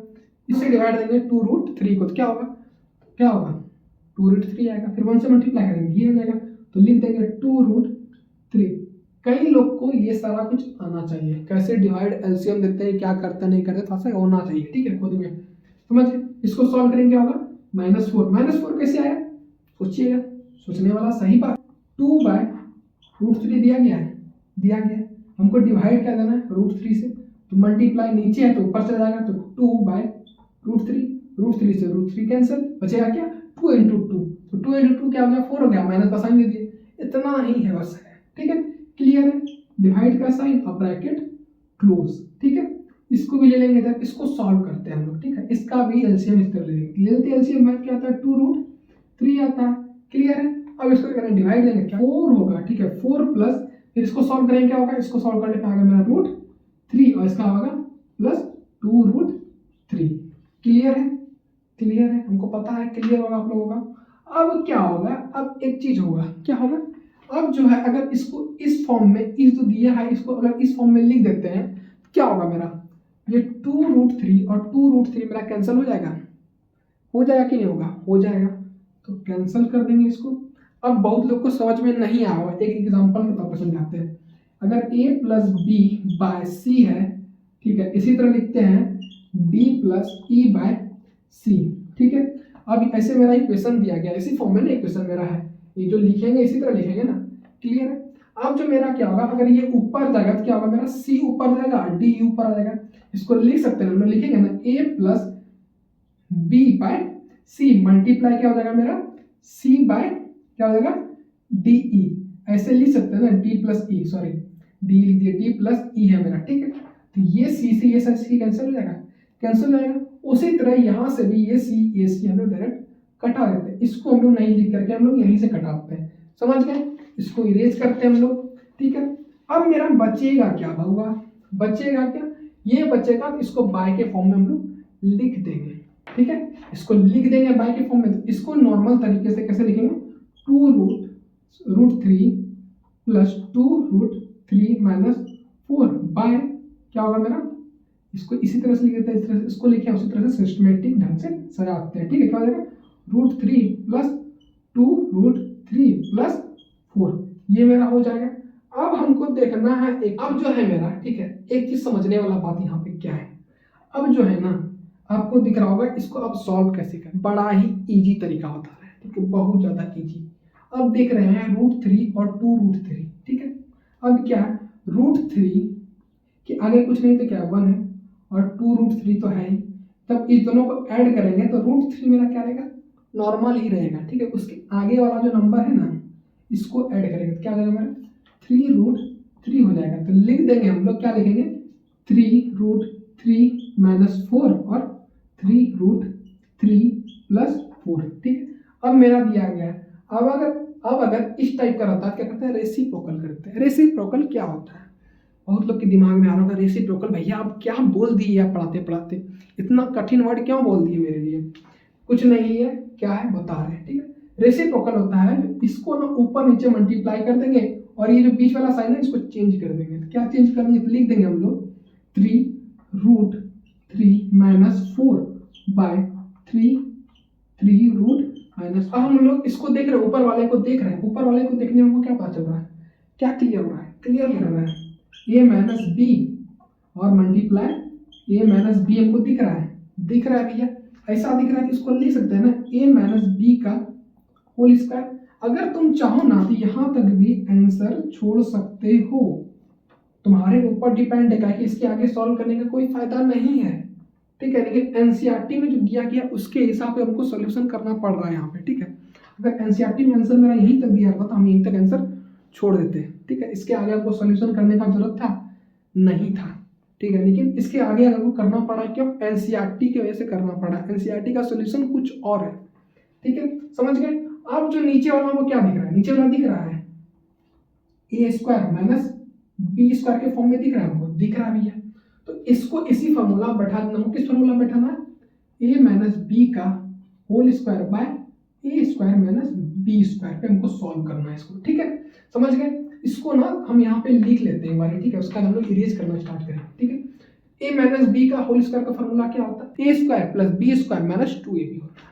इससे डिवाइड देंगे 2√3 को, तो क्या होगा 2√3 आएगा। फिर 1 से मल्टीप्लाई करेंगे ये हो जाएगा, तो लिख देंगे 2√3। कई लोग को ये सारा कुछ आना चाहिए, कैसे डिवाइड एलसीएम देते हैं, क्या करते नहीं करते, थोड़ा सा होना चाहिए, ठीक है, खुद में समझिए। इसको सॉल्व करेंगे क्या होगा -4 कैसे आया, सोचिएगा, सोचने वाला सही बात। 2/√3 दिया गया है, हमको डिवाइड क्या देना है √3 से, तो मल्टीप्लाई नीचे है तो ऊपर चला जाएगा, तो 2/√3, √3 से √3 कैंसिल, बचेगा क्या 2 × 2, तो 2 × 2 क्या हो गया 4 हो गया, माइनस का साइन दे दिए, इतना ही है बस, ठीक है। क्लियर है, डिवाइड का साइन और ब्रैकेट क्लोज, ठीक है। इसको भी ले लेंगे इधर, इसको सॉल्व करते हैं हम लोग, ठीक है। इसका भी एलसीएम इस तरह ले लेते हैं, एलसीएम में क्या आता है 2√3 आता है। क्लियर है, अब इसको करें डिवाइड देंगे, क्या 4 होगा, ठीक है, 4 प्लस, फिर इसको सॉल्व करेंगे क्या होगा, इसको सॉल्व करने पे आएगा मेरा √3 और इसका होगा +2√3। क्लियर है, हमको पता है क्लियर होगा आप लोगों का। अब क्या होगा, अब एक चीज होगा, क्या होगा, अब जो है अगर इसको इस फॉर्म में, इस जो दिया है इसको अगर इस फॉर्म में लिख देते हैं, क्या होगा मेरा, ये 2√3 और 2√3 मेरा कैंसिल हो जाएगा कि नहीं होगा, हो जाएगा, तो कैंसिल कर देंगे इसको। अब बहुत लोग को समझ में नहीं आया होगा, एक एग्जांपल के तौर पर समझाते हैं। अगर a + b/c है, ठीक है, इसी तरह लिखते हैं d + e/c, ठीक है। अब ऐसे मेरा इक्वेशन दिया गया, इसी फॉर्म में ना इक्वेशन मेरा है, ये जो लिखेंगे इसी तरह लिखेंगे ना। क्लियर है, अब जो मेरा क्या होगा, अगर ये ऊपर जाएगा तो क्या होगा मेरा c ऊपर जाएगा, d ऊपर आ जाएगा। इसको लिख सकते हैं हम लोग, लिखेंगे ना a + b/c मल्टीप्लाई क्या हो जाएगा मेरा c बाय क्या हो जाएगा de, ऐसे लिख सकते हैं ना, d + e, सॉरी d लिख दिया, d + e है मेरा, ठीक है। तो ये c से ये c कैंसिल हो जाएगा, उसी तरह यहाँ से भी ये c हम लोग डायरेक्ट कटा देते हैं, इसको हम लोग नहीं लिख करके हम लोग यहीं से कटाते हैं, समझ गए। इसको इरेज करते हैं हम लोग, ठीक है। अब मेरा बचेगा क्या भाऊगा, बचेगा क्या, ये बचेगा, तो इसको बाय के फॉर्म में हम लोग लिख देंगे, ठीक है। इसको लिख देंगे बाय के फॉर्म में, तो इसको नॉर्मल तरीके से कैसे लिखेंगे 2√3 + 2√3 - 4 बाय क्या होगा मेरा, इसको इसी तरह से लिख देते हैं, इस तरह से इसको लिखे उसी तरह से सिस्टमेटिक ढंग से सजाते हैं, ठीक है। क्या हो जाएगा √3 + 2√3 + 4, ये मेरा हो जाएगा। अब हमको देखना है अब जो है मेरा, ठीक है, एक चीज समझने वाला बात यहाँ पे क्या है, अब जो है ना आपको दिख रहा होगा, इसको अब सॉल्व कैसे करें, बड़ा ही इजी तरीका होता है, ठीक है, बहुत ज्यादा इजी। अब देख रहे हैं √3 और 2√3, ठीक है। अब क्या है √3 के आगे कुछ नहीं तो क्या 1 है, और 2√3 तो है ही, तब इस दोनों को ऐड करेंगे तो √3 मेरा क्या रहेगा नॉर्मल ही रहेगा, ठीक है। उसके आगे वाला जो नंबर है ना इसको ऐड करेंगे तो क्या हो जाएगा मेरा 3√3 हो जाएगा, तो लिख देंगे हम लोग, क्या लिखेंगे 3√3 - 4 और 3√3 + 4, ठीक है। अब मेरा दिया गया है, अब अगर इस टाइप का रहता है क्या करते हैं रेसिप्रोकल करते हैं। रेसिप्रोकल क्या होता है, बहुत लोग के दिमाग में आ रहा होगा रेसिप्रोकल, भैया आप क्या बोल दिए आप पढ़ाते पढ़ाते, इतना कठिन वर्ड क्यों बोल दिए मेरे लिए। कुछ नहीं है, क्या है बता रहे हैं, ठीक है। रेसिप्रोकल होता है इसको ना ऊपर नीचे मल्टीप्लाई कर देंगे और ये जो बीच वाला साइन है इसको चेंज कर देंगे। तो क्या चेंज करेंगे, तो लिख देंगे हम लोग 3√3 -4/3 अब हम लोग इसको देख रहे हैं, ऊपर वाले को देख रहे हैं, ऊपर वाले को देखने में हमको क्या पता चल रहा है, क्या क्लियर हो रहा है, क्लियर हो रहा है a माइनस बी और मल्टीप्लाई a माइनस बी हमको दिख रहा है भैया, ऐसा दिख रहा है कि इसको लिख सकते हैं ना a माइनस बी का होल स्क्वायर। अगर तुम चाहो ना तो यहाँ तक भी आंसर छोड़ सकते हो, तुम्हारे ऊपर डिपेंड है कि इसके आगे सॉल्व करने का कोई फायदा नहीं है, ठीक है। लेकिन एनसीईआरटी में जो दिया गया उसके हिसाब से हमको सोल्यूशन करना पड़ रहा है यहाँ पे, ठीक है। अगर एनसीईआरटी में आंसर मेरा यहीं तक दिया होता तो हम यहीं तक आंसर छोड़ देते, ठीक है। इसके आगे हमको सोल्यूशन करने का जरूरत था नहीं था, ठीक है। लेकिन इसके आगे हमको करना पड़ा, क्यों, एनसीईआरटी की वजह से करना पड़ा। एनसीईआरटी का सोल्यूशन कुछ और है, ठीक है, समझ गए। अब जो नीचे वाला वो क्या दिख रहा है, नीचे वाला दिख रहा है a² माइनस b² के फॉर्म में दिख रहा है, हमको दिख रहा भी है। तो इसको इसी फॉर्मूला बैठा देना, किस फॉर्मूला बैठाना है, a माइनस बी का whole square by a² minus b² पे हमको सॉल्व करना है इसको, ठीक है, समझ गए। इसको ना हम यहाँ पे लिख लेते हैं एक बार, ठीक है, उसका हम लोग इरेज करना स्टार्ट करें, ठीक है। a माइनस बी का होल स्क्वायर का फॉर्मूला क्या होता है, a² plus b² minus 2ab होता है,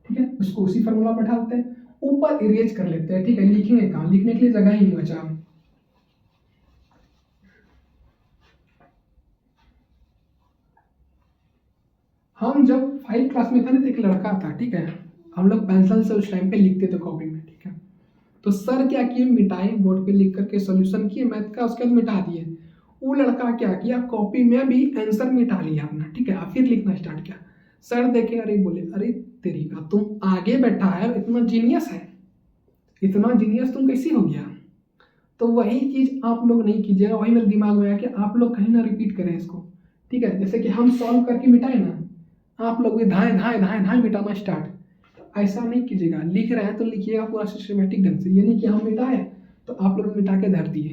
ठीक है। उसको उसी फॉर्मूला बैठा देते हैं, ऊपर इरेज कर लेते हैं, ठीक है। लिखेंगे कहाँ, लिखने के लिए जगह ही नहीं बचा। हम जब 5th क्लास में थे ना तो एक लड़का था, ठीक है, हम लोग पेंसिल से उस टाइम पे लिखते थे कॉपी में, ठीक है। तो सर क्या किए, मिटाए, बोर्ड पे लिख करके सॉल्यूशन किए मैथ का, उसके बाद मिटा दिए। वो लड़का क्या किया, कॉपी में भी आंसर मिटा लिया अपना, ठीक है, फिर लिखना स्टार्ट किया। सर देखे, अरे बोले, अरे तेरी का तुम आगे बैठा है, इतना जीनियस है, इतना जीनियस तुम कैसे हो गया। तो वही चीज आप लोग नहीं कीजिएगा, वही मेरे दिमाग में आया कि आप लोग कहीं ना रिपीट करें इसको, ठीक है। जैसे कि हम सॉल्व करके मिटाए ना, आप लोग भी धाए धाए धाए धाए मिटाना स्टार्ट, तो ऐसा नहीं कीजिएगा। लिख रहे हैं तो लिखिएगा पूरा सिस्टमेटिक ढंग से, ये नहीं कि हम मिटाए तो आप लोग मिटा के धर दिए,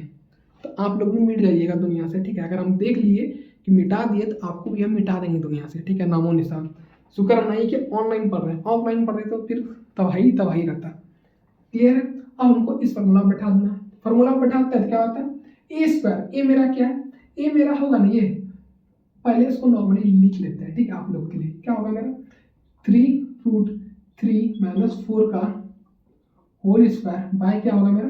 तो आप लोग भी मिट जाइएगा दुनिया से, ठीक है। अगर हम देख लिए कि मिटा दिए तो आपको भी हम मिटा देंगे दुनिया से, ठीक है, नामो निशान। शुक्र नहीं कि ऑनलाइन पढ़ रहे हैं, ऑफलाइन पढ़ रहे तो फिर तबाही तबाही रहता, क्लियर है। अब हमको इस फॉर्मूला बैठा देना, फॉर्मूला बैठाते हैं क्या होता है, a², ए मेरा क्या है, ए मेरा होगा ना, ये पहले इसको नॉर्मली लिख लेते हैं, ठीक है, आप लोग के लिए क्या होगा मेरा 3√3 माइनस 4 का होल स्क्वायर बाय क्या होगा मेरा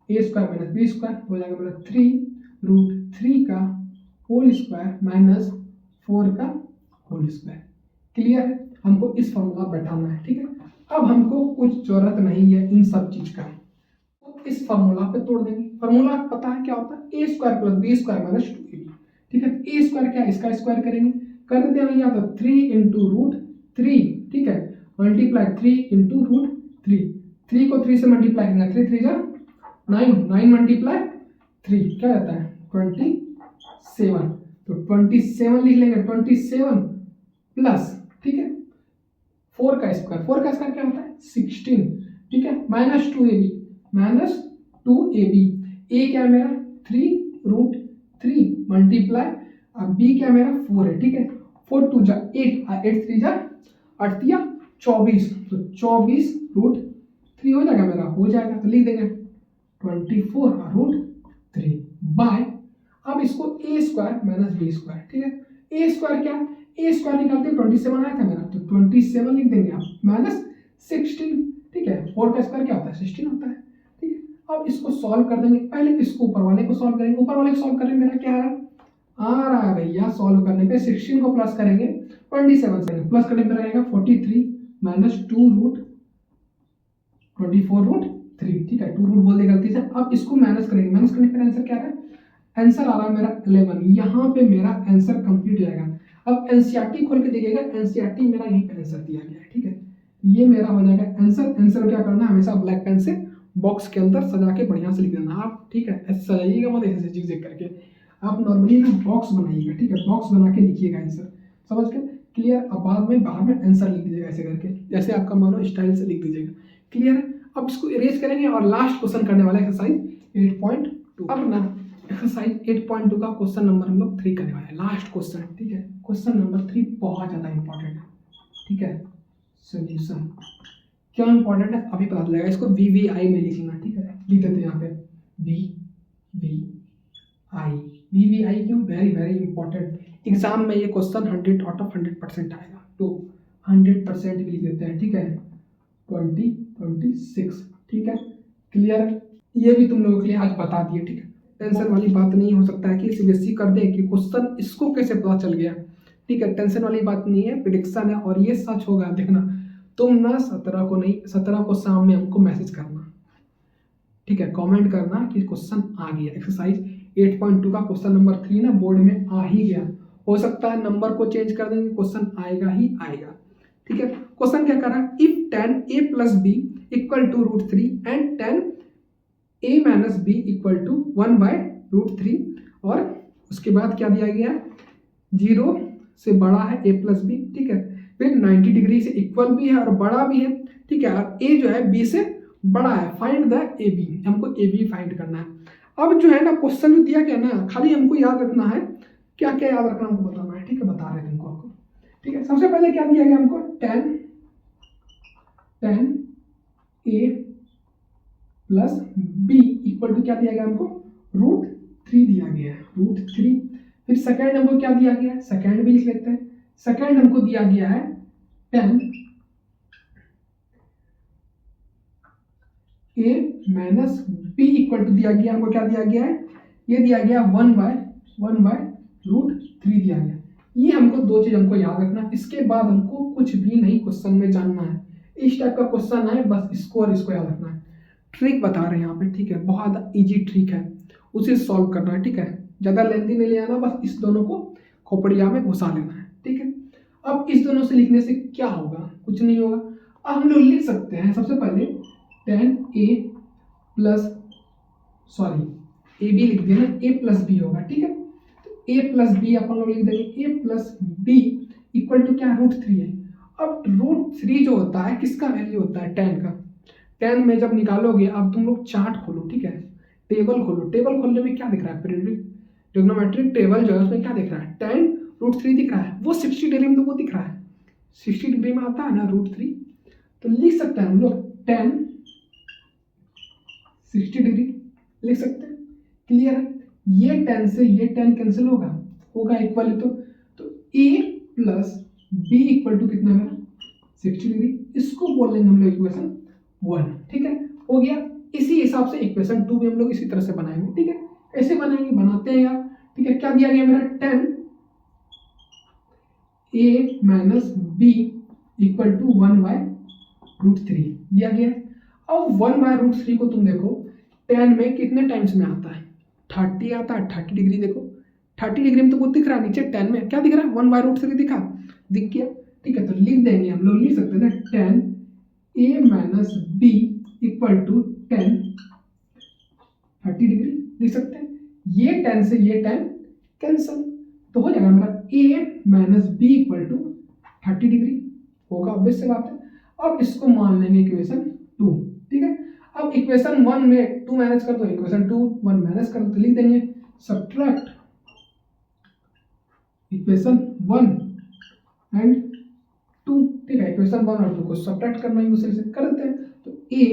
a² माइनस b² हो जाएगा मेरा 3√3 का होल स्क्वायर माइनस 4 का होल स्क्वायर, क्लियर है। हमको इस फॉर्मूला बैठाना है, ठीक है। अब हमको कुछ जरूरत नहीं है इन सब चीज का, तो इस फॉर्मूला पे तोड़ देंगे। फॉर्मूला पता है क्या होता है, a² plus b² minus 2ab, ठीक है। a² क्या है, इसका स्क्वायर करेंगे, कर देते हैं भैया, तो 3 इंटू √3, ठीक है, मल्टीप्लाई 3 इंटू √3, 3 को 3 से मल्टीप्लाई करेंगे, 3 3 जा 9, 9 मल्टीप्लाई 3 क्या रहता है 27, तो 27 लिख लेंगे, 27 प्लस, ठीक है, 4 का स्क्वायर क्या होता है 16, ठीक है, माइनस 2ab, ए क्या है मेरा 3√3 मल्टीप्लाई, अब बी क्या मेरा 4 है, ठीक है, 4 2 जा 8, 8 3 जा 8 या 24, तो 24√3 हो जाएगा मेरा, हो जाएगा, तो लिख देंगे 24√3 बाय, अब इसको a² माइनस b², ठीक है, a² क्या, a² निकालते 27 आया था मेरा, तो 27 लिख देंगे आप, माइनस 16, ठीक है, 4 का स्क्वायर क्या होता है 16 होता है, ठीक है। अब इसको सॉल्व कर देंगे, पहले इसको ऊपर वाले को सॉल्व करेंगे, ऊपर वाले को सॉल्व करने में मेरा क्या आ रहा है भैया, सॉल्व करने पे 16 को प्लस करेंगे 27 से, प्लस करने पे रहेगा 43 माइनस 2√24√3, ठीक है, 2 रूट बोल दे गलती से। अब इसको माइनस करेंगे, माइनस करने पर आंसर क्या आ रहा है, आंसर आ रहा है मेरा 11, यहाँ पे मेरा आंसर कंप्लीट हो जाएगा। अब एनसीईआरटी खोल के देखिएगा, एनसीईआरटी मेरा यहीं पे आंसर दिया गया है, ठीक है, ये मेरा हो जाएगा आंसर। आंसर क्या करना है, हमेशा ब्लैक पेन से बॉक्स के अंदर सजा के बढ़िया से लिख देना आप, ठीक है, ऐसे सजाइएगा मत, ऐसे चीजें करके आप नॉर्मली ना बॉक्स बनाइएगा, ठीक है, बॉक्स बना के लिखिएगा आंसर, समझ के, क्लियर। अब बाद में बाहर में आंसर लिख दीजिएगा ऐसे करके, जैसे आपका मानो स्टाइल से लिख दीजिएगा, क्लियर है। अब इसको इरेज करेंगे और लास्ट क्वेश्चन करने वाला एक्सरसाइज 8.2। अब ना एक्सरसाइज 8.2 का क्वेश्चन नंबर हम लोग 3 करने वाले हैं, लास्ट क्वेश्चन, ठीक है। क्वेश्चन नंबर 3 बहुत ज़्यादा इंपॉर्टेंट है, ठीक है। सोल्यूशन क्यों इंपॉर्टेंट है अभी पता चलेगा। इसको VVI में लिखना, ठीक है। लिख देते हैं यहाँ पे VVI क्यों, वेरी वेरी इंपॉर्टेंट। एग्जाम में ये क्वेश्चन 100 आउट ऑफ 100% आएगा, तो 100% भी लिख देते हैं, ठीक है। 2026, ठीक है। क्लियर, ये भी तुम लोगों के लिए आज बता दिए, ठीक है। टेंशन वाली बात नहीं हो सकता है कि CBSE कर दे कि क्वेश्चन इसको कैसे पता चल गया, ठीक है। टेंशन वाली बात नहीं है, प्रिडिक्शन है और ये सच होगा। देखना तुम ना 17 को नहीं, 17 को शाम में हमको मैसेज करना, ठीक है। कमेंट करना कि क्वेश्चन आ गया। एक्सरसाइज 8.2 का क्वेश्चन नंबर 3 ना बोर्ड में आ ही गया। हो सकता है नंबर को चेंज कर देंगे, क्वेश्चन आएगा ही आएगा, ठीक है। क्वेश्चन क्या कर रहा है, if 10a + b = √3 and 10a - b = 1/√3, और उसके बाद क्या दिया गया, 0 से बड़ा है a + b, ठीक है। फिर 90 डिग्री से इक्वल भी है और बड़ा भी है, ठीक है। और a जो है b से बड़ा है, फाइंड द AB, हमको AB फाइंड करना है। अब जो है ना क्वेश्चन जो दिया गया ना, खाली हमको याद रखना है, क्या क्या याद रखना हमको बताना है, ठीक है। बता रहे थे तुमको आपको, ठीक है। सबसे पहले क्या दिया गया हमको, 10a + b = क्या दिया गया हमको, √3 दिया गया है, √3। फिर सेकेंड हमको क्या दिया गया है, सेकेंड भी लिख लेते हैं। सेकेंड हमको दिया गया है 10a - b = दिया गया हमको, क्या दिया गया है, ये दिया गया 1/√3 दिया गया। ये हमको दो चीज हमको याद रखना, इसके बाद हमको कुछ भी नहीं क्वेश्चन में जानना है। इस टाइप का क्वेश्चन है, बस इसको और इसको याद रखना है। ट्रिक बता रहे हैं यहाँ पे, ठीक है। बहुत इजी ट्रिक है, उसे सॉल्व करना है, ठीक है। ज़्यादा लेंथी नहीं ले आना, बस इस दोनों को खोपड़िया में घुसा लेना है, ठीक है। अब इस दोनों से लिखने से क्या होगा, कुछ नहीं होगा। अब हम लोग लिख सकते हैं सबसे पहले 10a AB लिख देना, a + b होगा, ठीक है। तो a + b अपन लोग लिख देंगे, a + b = क्या, √3 है। अब √3 जो होता है किसका वैल्यू होता है, 10 का। 10 में जब निकालोगे, अब तुम लोग चार्ट खोलो, ठीक है। टेबल खोलो, टेबल खोलने में क्या दिख रहा है, पीरियोडिक ट्रिग्नोमेट्रिक टेबल जो है उसमें क्या दिख रहा है, 10 √3 दिख रहा है। वो 60 डिग्री में तो वो दिख रहा है, 60 डिग्री में आता है ना √3, तो लिख सकते हैं हम लोग 10 60 डिग्री लिख सकते हैं। क्लियर है, ये 10 से ये 10 कैंसिल होगा इक्वल, तो a + b = कितना मेरा, 60 डिग्री। इसको बोल लेंगे हम लोग इक्वेशन 1, ठीक है। हो गया। इसी हिसाब से इक्वेशन 2 भी हम लोग इसी तरह से बनाएंगे, ठीक है। ऐसे बनाएंगे, बनाते हैं यार, ठीक है। क्या दिया गया मेरा, 10a - b = 1/√3 दिया गया। अब 1/√3 को तुम देखो 10 में कितने टाइम्स में आता है, 30 आता है। 30 डिग्री देखो, 30 डिग्री में तो वो दिख रहा है, नीचे 10 में क्या दिख रहा है, 1/√3 दिख गया, ठीक है। तो लिख देंगे, हम लोग लिख सकते हैं ना 10a - b = 10 30 डिग्री लिख सकते हैं। ये 10 से ये 10 कैंसिल, तो हो जाएगा मेरा a - b = 30 डिग्री होगा, ऑब्वियस सी बात है। अब इसको मान लेंगे इक्वेशन 2, ठीक है। अब इक्वेशन 1 में 2 माइनस कर दो, इक्वेशन 2 1 माइनस कर दो, तो लिख देंगे सब्ट्रैक्ट इक्वेशन 1 एंड 2, ठीक है। इक्वेशन 1 और 2 को सब्ट्रैक्ट करना है, दूसरे से कर देते हैं। तो a,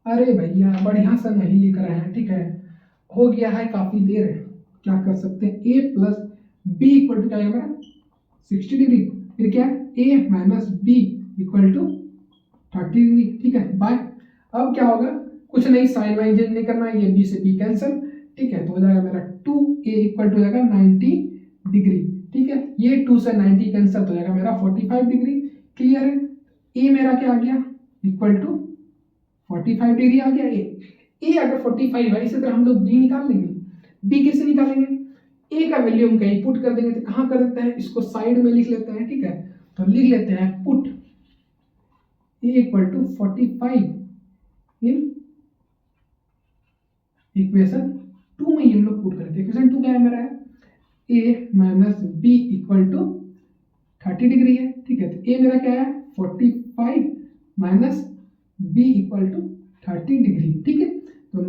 अरे भैया बढ़िया से नहीं लिख रहे हैं, ठीक है। हो गया है काफी देर, क्या कर सकते हैं, a + b = क्या है मेरा 60 डिग्री। फिर क्या है, a - b = 30 डिग्री, ठीक है। बाय, अब क्या होगा, कुछ नहीं, साइन वाइन चेंज नहीं करना है, ये b से b कैंसिल, ठीक है। तो हो जाएगा मेरा 2a = हो जाएगा 90 डिग्री, ठीक है। ये 2 से 90 कैंसिल, तो हो जाएगा मेरा 45 डिग्री। क्लियर है, a मेरा क्या आ गया, = 45 डिग्री आ गया। a अगर 45 है, इसी तरह हम लोग b निकाल लेंगे। b कैसे निकालेंगे, a का वैल्यू हम कहीं पुट कर देंगे, तो कहाँ कर देते हैं, इसको साइड में लिख लेते हैं, ठीक है। तो लिख लेते हैं पुट a = 45 इन इक्वेशन 2 में हम लोग पुट करते हैं। इक्वेशन 2 क्या है मेरा, a - b = 30 डिग्री है, ठीक है। तो a मेरा क्या है, 45 - b = 30 डिग्री, ठीक है। तो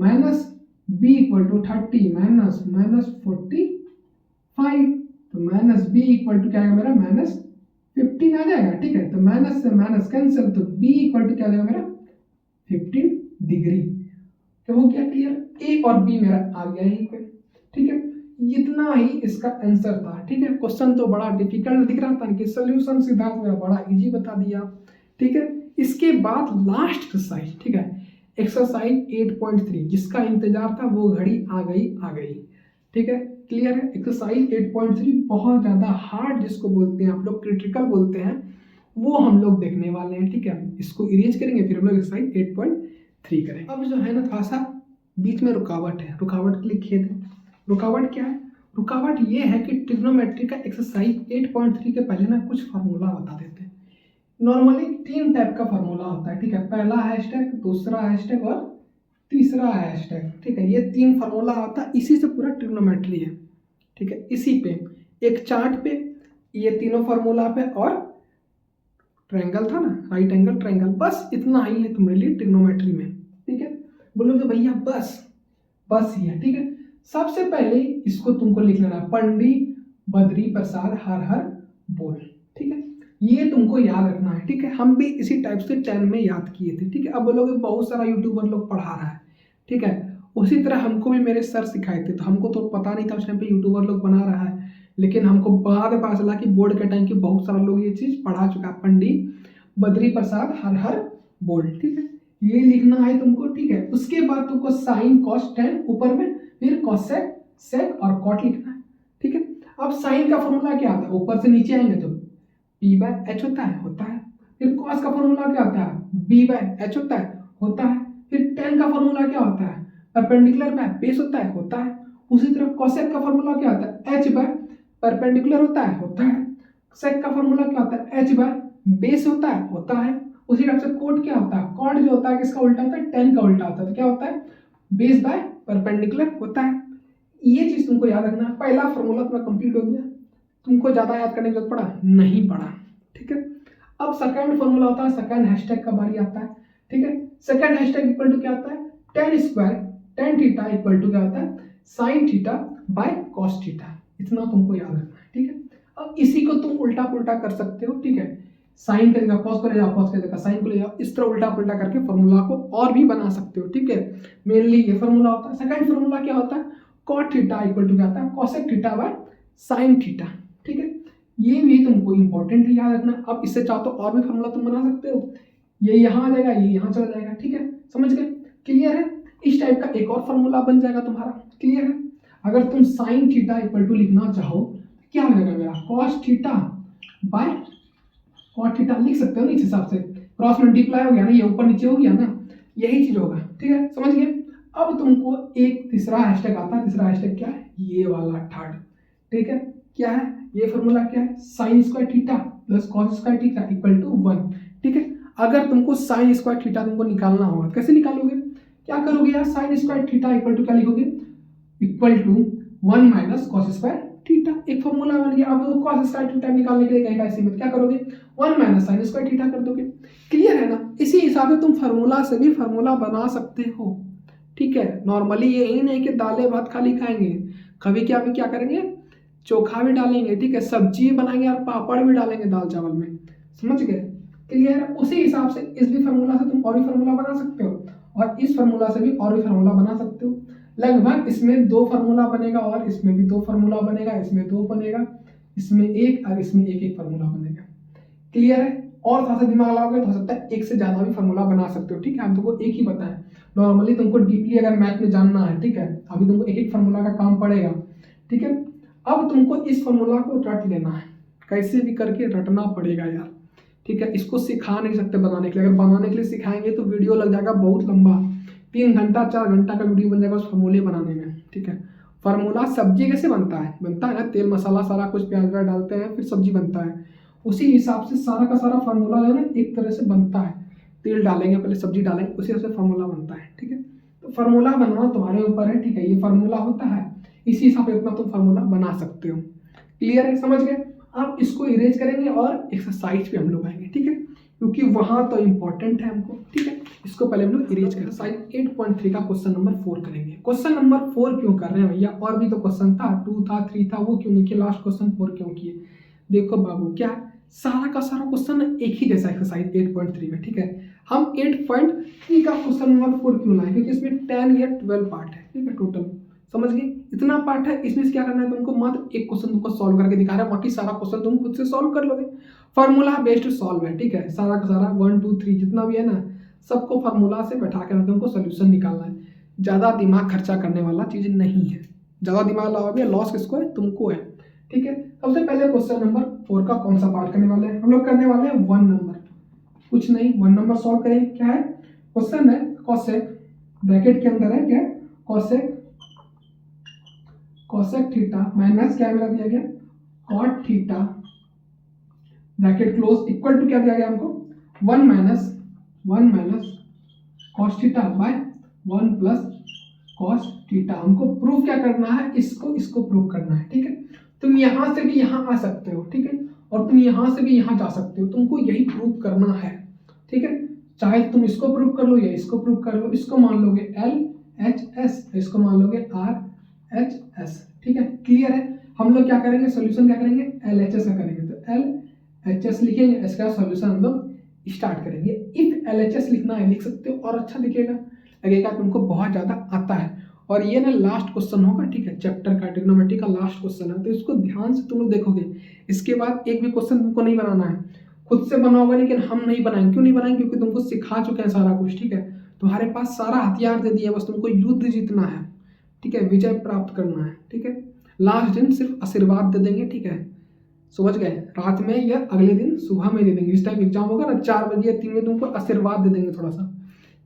बी इक्वल टू 30 माइनस -45, तो माइनस बी इक्वल टू क्या आएगा मेरा -15 आ जाएगा। ठीक है, तो माइनस से माइनस कैंसिल, तो बी इक्वल टू क्या आ जाएगा मेरा 15 डिग्री। तो वो क्या क्लियर, ए और बी मेरा आ गया यहीं पे। ठीक है, इतना ही इसका आंसर था। ठीक है, क्वेश्चन तो बड़ा डिफिकल्ट दिख रहा था कि सोल्यूशन सिद्धांत में बड़ा इजी बता दिया। ठीक है, इसके बाद लास्ट एक्सरसाइज। ठीक है, एक्सरसाइज 8.3 जिसका इंतजार था वो घड़ी आ गई। ठीक है, क्लियर है। एक्सरसाइज 8.3 बहुत ज़्यादा हार्ड जिसको बोलते हैं आप लोग क्रिटिकल बोलते हैं, वो हम लोग देखने वाले हैं। ठीक है, इसको इरेज करेंगे फिर हम लोग एक्सरसाइज 8.3 करेंगे। अब जो है ना थोड़ा सा बीच में रुकावट है, रुकावट के लिए खेद है। रुकावट क्या है, रुकावट ये है कि ट्रिग्नोमेट्री का एक्सरसाइज 8.3 के पहले ना कुछ फार्मूला बता देते हैं। नॉर्मली 3 टाइप का फार्मूला होता है। ठीक है, पहला हैशटैग, दूसरा हैशटैग और तीसरा हैशटैग। ठीक है, ये 3 फार्मूला होता है, इसी से पूरा ट्रिग्नोमेट्री है। ठीक है, इसी पे एक चार्ट पे ये तीनों फार्मूला पे और ट्रायंगल था ना, राइट एंगल ट्रायंगल, बस इतना ही है तुम्हारे लिए ट्रिग्नोमेट्री में। ठीक है, बोलोगे भैया बस ही है। ठीक है, सबसे पहले इसको तुमको लिख लेना, पंडित बद्री प्रसाद हर हर बोल। ठीक है, ये तुमको याद रखना है। ठीक है, हम भी इसी टाइप से 10 में याद किए थे। ठीक है, अब बोलोगे बहुत सारा यूट्यूबर लोग पढ़ा रहा है। ठीक है, उसी तरह हमको भी मेरे सर सिखाए थे, तो हमको तो पता नहीं था उस टाइम पे यूट्यूबर लोग बना रहा है, लेकिन हमको बाद में पता चला कि बोर्ड के टाइम की बहुत सारा लोग ये चीज़ पढ़ा चुका है, पंडित बद्री प्रसाद हर हर बोल। ठीक है, ये लिखना है तुमको। ठीक है, उसके बाद तुमको साइन कॉस टेन ऊपर में, फिर कॉसेक सेक और कॉट लिखना है। ठीक है, अब साइन का फॉर्मूला क्या आता है, ऊपर से नीचे आएंगे तो p/h होता है। फिर कॉस का फॉर्मूला क्या होता है, b/h होता है। फिर टेन का फॉर्मूला क्या होता है, परपेंडिकुलर बाय बेस होता है। उसी तरह कॉसेक का फॉर्मूला क्या होता है, h बाय परपेंडिकुलर होता है। सेक का फॉर्मूला क्या होता है, h बाय बेस होता है। उसी टाइप से कोट क्या होता है, कॉट जो होता है किसका उल्टा होता है, टेन का उल्टा होता है। तो क्या होता है, बेस बाय परपेंडिकुलर होता है। ये चीज तुमको याद रखना है। पहला फॉर्मूला तुम्हारा कंप्लीट हो गया, तुमको ज्यादा याद करने की जरूरत पड़ा नहीं पड़ा। ठीक है, अब सेकंड फॉर्मूला होता है, सेकंड हैशटैग का बारी आता है। ठीक है, सेकंड हैशटैग इक्वल टू क्या होता है, tan square tan theta equal to क्या होता है, sine theta by cos theta. इतना तुमको याद रखना है। ठीक है, अब इसी को तुम उल्टा पुल्टा कर सकते हो। ठीक है, साइन का जगह कॉस को ले जाओ, कॉस का जगह साइन को ले जाओ, इस तरह उल्टा पुल्टा करके फॉर्मूला को और भी बना सकते हो। ठीक है, मेनली ये फॉर्मूला होता है। सेकंड फॉर्मूला क्या होता है, कॉट थीटा इक्वल टू क्या होता है, cosec theta by sine theta. ठीक है, ये भी तुमको इंपॉर्टेंट है याद रखना। अब इससे चाहो तो और भी फॉर्मूला तुम बना सकते हो, ये यहाँ आ जाएगा, ये यहाँ चला जाएगा। ठीक है, समझ गए, क्लियर है। इस टाइप का एक और फॉर्मूला बन जाएगा तुम्हारा, क्लियर है। अगर तुम साइन थीटा इक्वल टू लिखना चाहो क्या हो जाएगा मेरा, cos theta by cot theta लिख सकते हो ना, इस हिसाब से क्रॉस मल्टीप्लाई हो गया ना, ये ऊपर नीचे हो गया ना, यही चीज होगा। ठीक है, समझ गए। अब तुमको एक तीसरा हैशटैग आता है, तीसरा हैशटैग क्या है, ये वाला थर्ड। ठीक है, क्या है ये फॉर्मूला, क्या है, sine square theta plus cos square theta equal to 1। ठीक है, अगर तुमको साइन स्क्वायर थीटा तुमको निकालना होगा, कैसे निकालोगे, क्या करोगे यार, sine square theta equal to क्या लिखोगे, equal to 1 minus cos square theta. एक फॉर्मूला बन गया। अब वो कॉस स्क्वायर थीटा निकालने के लिए कहेगा इसी में क्या करोगे, 1 माइनस साइन स्क्वायर थीटा कर दोगे। क्लियर है ना। इसी हिसाब से तुम फार्मूला से भी फार्मूला बना सकते हो। ठीक है, नॉर्मली यही नहीं कि दालें भात खाली खाएंगे, कभी क्या करेंगे, चोखा भी डालेंगे। ठीक है, सब्जी बनाएंगे और पापड़ भी डालेंगे दाल चावल में, समझ गए, क्लियर। उसी हिसाब से इस भी फार्मूला से तुम और भी फार्मूला बना सकते हो, और इस फार्मूला से भी और भी फार्मूला बना सकते हो। लगभग इसमें 2 फार्मूला बनेगा, और इसमें भी 2 फार्मूला बनेगा, इसमें 2 बनेगा, इसमें 1 और इसमें 1 फार्मूला बनेगा। क्लियर है। और थोड़ा सा दिमाग लगाओगे तो हो सकता है 1 से ज्यादा भी फार्मूला बना सकते हो। ठीक है, हम तुमको एक ही बताएं, नॉर्मली तुमको डीपली अगर मैथ में जानना है, ठीक है, अभी तुमको एक फार्मूला का काम पड़ेगा। ठीक है, अब तुमको इस फार्मूला को रट लेना है, कैसे भी करके रटना पड़ेगा यार। ठीक है, इसको सिखा नहीं सकते बनाने के लिए, अगर बनाने के लिए सिखाएंगे तो वीडियो लग जाएगा बहुत लंबा, 3 घंटा 4 घंटा का वीडियो बन जाएगा उस फार्मूले बनाने में। ठीक है, फार्मूला सब्जी कैसे बनता है ना, तेल मसाला सारा कुछ प्याज व्याज डालते हैं फिर सब्जी बनता है, उसी हिसाब से सारा का सारा फार्मूला है ना एक तरह से बनता है। तेल डालेंगे पहले, सब्जी डालेंगे, उसी हिसाब से फार्मूला बनता है। ठीक है, तो फार्मूला बनाना तुम्हारे ऊपर है। ठीक है, ये फार्मूला होता है, इसी हिसाब से अपना तुम फार्मूला बना सकते हो। क्लियर है, समझ गए। आप इसको इरेज करेंगे और एक्सरसाइज पे हम लोग आएंगे। ठीक है, क्योंकि वहां तो इम्पोर्टेंट है हमको। ठीक है। इसको पहले हम लोग इरेज करें। साइड 8.3 का क्वेश्चन नंबर 4 करेंगे। क्वेश्चन नंबर 4 क्यों कर रहे हैं भैया, और भी तो क्वेश्चन था, 2 था, 3 था, वो क्यों नहीं किए, लास्ट क्वेश्चन 4 क्यों किए। देखो बाबू, क्या सारा का सारा क्वेश्चन एक ही जैसा एक्सरसाइज 8.3 में, ठीक है। हम 8.3 का क्वेश्चन नंबर 4 क्यों लाए, क्योंकि इसमें 10 या 12 पार्ट है, ठीक है, टोटल, समझ गए, इतना पार्ट है। इसमें से क्या करना है तुमको, मात्र एक क्वेश्चन तुमको सॉल्व करके दिखा रहा है, बाकी सारा क्वेश्चन तुम खुद से सॉल्व कर लोगे। फार्मूला बेस्ड सॉल्व है, ठीक है, सारा का सारा 1 2 3 जितना भी है ना, सबको फार्मूला से बैठा कर तुमको सोल्यूशन निकालना है। ज़्यादा दिमाग खर्चा करने वाला चीज़ नहीं है, ज़्यादा दिमाग लगाओगे लॉस किसको है, तुमको है, ठीक है। सबसे पहले क्वेश्चन नंबर 4 का कौन सा पार्ट करने वाले हैं हम लोग, करने वाले हैं 1 नंबर, कुछ नहीं 1 नंबर सॉल्व करेंगे। क्या है क्वेश्चन है, कॉसेक ब्रैकेट के अंदर है, क्या है, कॉसेक थीटा माइनस क्या मेरा दिया गया, cot theta bracket close equal to क्या दिया गया हमको, 1 minus cos theta by 1 plus cos theta. हमको प्रूफ क्या करना है, इसको प्रूफ करना है, ठीक है। तुम यहां से भी यहां आ सकते हो, ठीक है, और तुम यहां से भी यहां जा सकते हो, तुमको यही प्रूफ करना है, ठीक है। चाहे तुम इसको प्रूफ कर लो या इसको प्रूफ कर लो, इसको मान लोगे LHS, इसको मान लोगे RHS, ठीक है, क्लियर है। हम लोग क्या करेंगे, सोल्यूशन क्या करेंगे, LHS का करेंगे, तो LHS लिखेंगे, इसका सोल्यूशन हम लोग स्टार्ट करेंगे। इफ LHS लिखना है लिख सकते हो, और अच्छा दिखेगा, लगेगा तुमको बहुत ज़्यादा आता है। और ये ना लास्ट क्वेश्चन होगा, ठीक है, चैप्टर का ट्रिग्नोमेट्री का लास्ट क्वेश्चन है, तो इसको ध्यान से तुम लोग देखोगे। इसके बाद एक भी क्वेश्चन तुमको नहीं बनाना है, खुद से बनाओगे, लेकिन हम नहीं बनाएंगे। क्यों नहीं बनाएंगे, क्योंकि तुमको सिखा चुके हैं सारा कुछ, ठीक है। तुम्हारे पास सारा हथियार दे दिया, बस तुमको युद्ध जीतना है, ठीक है, विजय प्राप्त करना है, ठीक है। लास्ट दिन सिर्फ आशीर्वाद दे देंगे, ठीक है, समझ गए, रात में या अगले दिन सुबह में दे देंगे। इस टाइम एग्जाम होगा ना 4 बजे या 3 बजे, तुमको आशीर्वाद दे देंगे थोड़ा सा,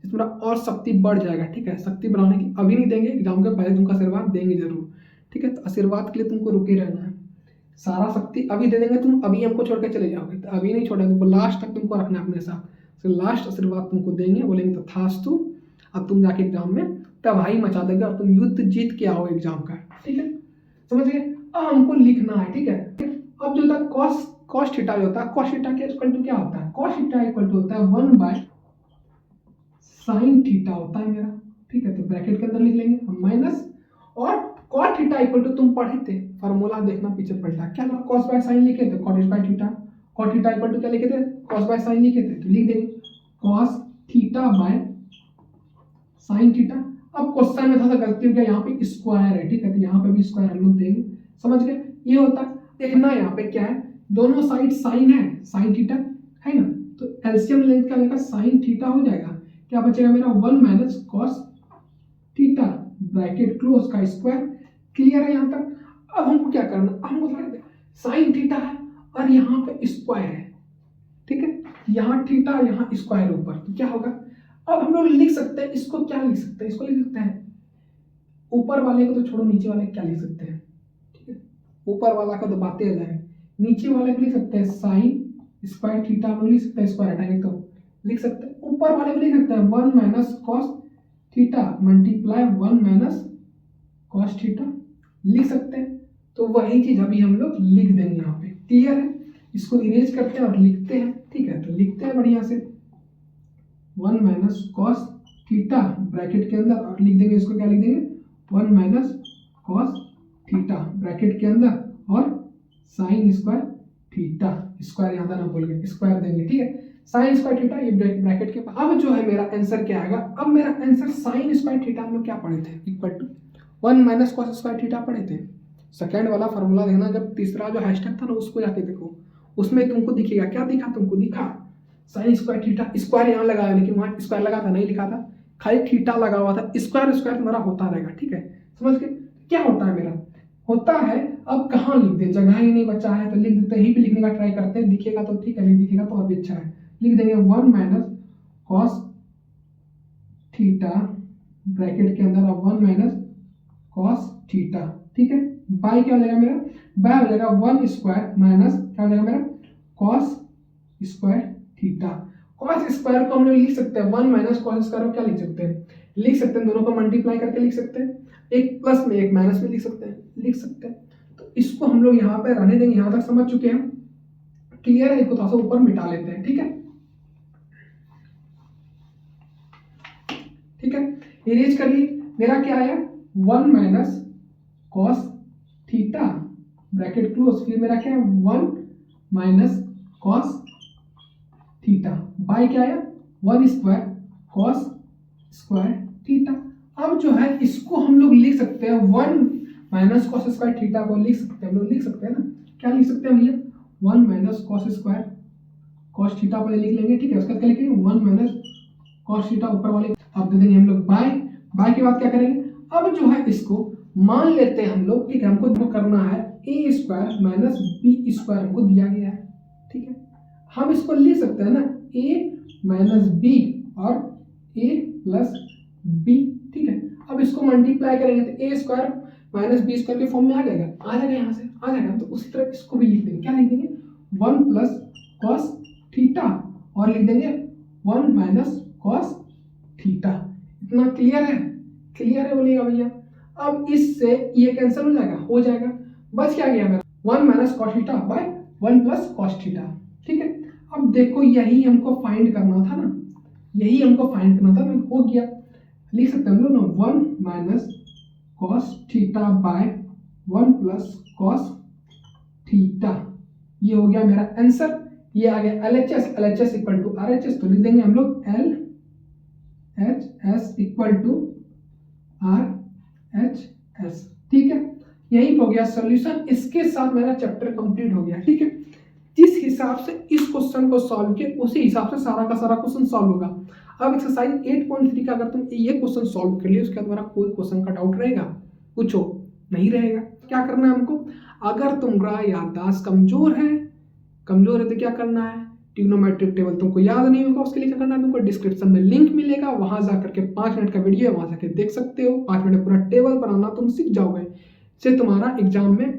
तुम्हारा और शक्ति बढ़ जाएगा, ठीक है। शक्ति बढ़ाने की अभी नहीं देंगे, एग्जाम के पहले तुमको आशीर्वाद देंगे जरूर, ठीक है। तो आशीर्वाद के लिए तुमको रुके रहना है, सारा शक्ति अभी दे देंगे, तुम अभी हमको छोड़ के चले जाओगे, तो अभी नहीं छोड़ा, तुमको लास्ट तक तुमको रखना है अपने साथ। तो लास्ट आशीर्वाद तुमको देंगे, बोलेंगे तो तथास्तु, अब तुम जाके एग्जाम में तबाही मचा देगा और तुम युद्ध जीत के आओ एग्जाम का, ठीक है, समझ गए। अब हमको लिखना है, ठीक है। अब जो होता है कॉस थीटा जो होता है, कॉस थीटा के इक्वल टू क्या होता है, कॉस थीटा इक्वल टू होता है 1 बाय साइन थीटा होता है मेरा, ठीक है। तो ब्रैकेट के अंदर लिख लेंगे हम माइनस, और कॉट थीटा इक्वल टू, तुम पढ़े थे फार्मूला, देखना पीछे पलटा, क्या कॉस बाय साइन लिखे थे, cot by theta, cot theta equal to क्या लिखे थे, कॉस बाय साइन लिखे थे, तो लिख देंगे cos theta by sine theta. अब क्वेश्चन में थोड़ा सा गलती हो गया, यहाँ पे स्क्वायर है, ठीक है, तो यहाँ पे भी स्क्वायर हम लोग देंगे, समझ गए। ये होता है, देखना यहाँ पे क्या है, दोनों साइड साइन है, साइन थीटा है ना, तो एलसीएम लेंथ क्या लेगा, साइन थीटा हो जाएगा, क्या बचेगा मेरा 1 minus cos theta bracket close का स्क्वायर। क्लियर है यहाँ तक। अब हमको क्या करना, हमको थोड़ा साइन थीटा है और यहाँ पे स्क्वायर है, ठीक है, यहाँ थीटा यहाँ स्क्वायर ऊपर, तो क्या होगा, अब हम लोग लिख सकते हैं इसको, क्या लिख सकते हैं, इसको लिख सकते हैं, ऊपर वाले को तो छोड़ो, नीचे वाले क्या लिख सकते हैं, ठीक है, ऊपर वाला का तो बातें अलग है, नीचे वाले को लिख सकते हैं साइन स्क्वायर थीटा, हम लोग लिख सकते हैं, स्क्वायर हटाएंगे तो लिख सकते हैं, ऊपर वाले को लिख सकते हैं 1 minus cos theta multiply 1 minus cos theta, लिख सकते हैं। तो वही चीज अभी हम लोग लिख देंगे यहाँ पे, क्लियर है। इसको इरेज करते हैं और लिखते हैं, ठीक है, तो लिखते हैं बढ़िया से 1 माइनस कॉस थीटा ब्रैकेट के अंदर, और लिख देंगे इसको, क्या लिख देंगे 1 माइनस कॉस थीटा ब्रैकेट के अंदर, और साइन स्क्वायर थीटा, स्क्वायर यहाँ ना बोल गए, स्क्वायर देंगे, ठीक है, साइन स्क्वायर थीटा, ये ब्रैकेट के। अब जो है मेरा आंसर क्या आएगा, अब मेरा आंसर साइन स्क्वायर थीटा हम लोग क्या पढ़े थे, equal to 1 minus cos square theta पढ़े थे। सेकेंड वाला फार्मूला देखना, जब तीसरा जो हैशटैग था ना उसको जाके देखो, उसमें तुमको दिखेगा, क्या दिखा तुमको, दिखा साइन स्क्वायर थीटा, स्क्वायर यहाँ लगाया, लेकिन वहाँ स्क्वायर लगा था, नहीं लिखा था, खाली थीटा लगा हुआ था, स्क्वायर स्क्वायर तुम्हारा होता रहेगा, ठीक है, समझ के। क्या होता है मेरा, होता है, अब कहाँ लिख दे, जगह ही नहीं बचा है, तो लिख देते, यहीं पे लिखने का ट्राई करते हैं, दिखेगा तो ठीक है, नहीं दिखेगा तो और भी अच्छा है, लिख देंगे 1 माइनस कॉस थीटा ब्रैकेट के अंदर, अब 1 माइनस कॉस थीटा, ठीक है, बाय क्या हो जाएगा मेरा, बाय हो जाएगा 1 स्क्वायर माइनस क्या हो जाएगा मेरा cos square theta. Cos square को हम लोग लिख सकते हैं 1 माइनस कॉस स्क्वायर को क्या लिख सकते हैं, लिख सकते हैं, दोनों को मल्टीप्लाई करके लिख सकते हैं, एक प्लस में एक माइनस में लिख सकते हैं। तो इसको हम लोग यहाँ पे रहने देंगे, यहाँ तक समझ चुके हैं, क्लियर है। इसको थोड़ा सा ऊपर मिटा लेते हैं, ठीक है। ठीक है, इरेज कर लिए। मेरा क्या आया 1 minus cos theta bracket close, फिर मेरा क्या है 1 माइनस कॉस थीटा बाय क्या आया 1 स्क्वायर कॉस स्क्वायर थीटा। अब जो है इसको हम लोग लिख सकते हैं 1 माइनस कॉस स्क्वायर थीटा को लिख सकते हैं, हम लोग लिख सकते हैं ना, क्या लिख सकते हैं भैया 1 minus cos square cos theta पहले लिख लेंगे, ठीक है, उसके बाद क्या लिखेंगे 1 माइनस कॉस थीटा ऊपर वाले, अब दे देंगे हम लोग बाय, बाय के बाद क्या करेंगे, अब जो है इसको मान लेते हैं हम लोग, ठीक है, हमको जो करना है a square minus b square हमको दिया गया है, ठीक है, हम इसको लिख सकते हैं ना ए माइनस बी और ए प्लस बी, ठीक है। अब इसको मल्टीप्लाई करेंगे तो ए स्क्वायर माइनस बी स्क्वायर के फॉर्म में आ जाएगा यहाँ से आ जाएगा, तो उसी तरह इसको भी लिख देंगे, क्या लिख देंगे 1 प्लस कॉस थीटा और लिख देंगे 1 माइनस कॉस थीटा। इतना क्लियर है, क्लियर है बोलिएगा भैया। अब इससे ये कैंसिल हो जाएगा, बस क्या गया मेरा 1 minus cos theta by 1 plus cos theta, ठीक है। अब देखो यही हमको फाइंड करना था ना, यही हमको फाइंड करना था ना, हो गया, लिख सकते हैं हम लोग ना 1 minus cos theta by 1 plus cos theta, ये हो गया मेरा आंसर। ये आ गया LHS इक्वल टू RHS, तो लिख देंगे हम लोग LHS इक्वल टू RHS, ठीक है। यही हो गया सॉल्यूशन, इसके साथ मेरा चैप्टर कंप्लीट हो गया, ठीक है। जिस हिसाब से इस क्वेश्चन को सॉल्व किया उसी हिसाब से सारा का सारा क्वेश्चन सॉल्व होगा। अब एक्सरसाइज 8.3 का अगर तुम ये क्वेश्चन सॉल्व कर लिए उसके बाद तुम्हारा कोई क्वेश्चन का डाउट रहेगा, पूछो, नहीं रहेगा। क्या करना है हमको, अगर तुम्हारा याददाश्त कमजोर है तो क्या करना है, ट्रिग्नोमेट्रिक टेबल तुमको याद नहीं होगा, उसके लिए क्या करना है, तुमको डिस्क्रिप्शन में लिंक मिलेगा, वहां जाकर के 5 मिनट का वीडियो है, वहां जाकर देख सकते हो। 5 मिनट में पूरा टेबल बनाना तुम सीख जाओगे, इससे तुम्हारा एग्जाम में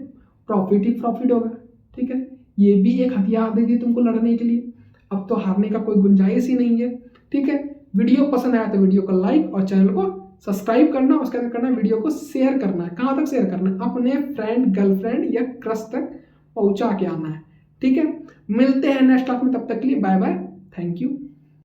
प्रॉफिट ही प्रॉफिट होगा, ठीक है। ये भी एक हथियार दे दी तुमको लड़ने के लिए, अब तो हारने का कोई गुंजाइश ही नहीं है, ठीक है। वीडियो पसंद आया तो वीडियो को लाइक और चैनल को सब्सक्राइब करना, उसके बाद करना वीडियो को शेयर करना है, कहाँ तक शेयर करना है, अपने फ्रेंड गर्लफ्रेंड या क्रश तक पहुंचा के आना है, ठीक है। मिलते हैं नेक्स्ट क्लास में, तब तक के लिए बाय बाय, थैंक यू।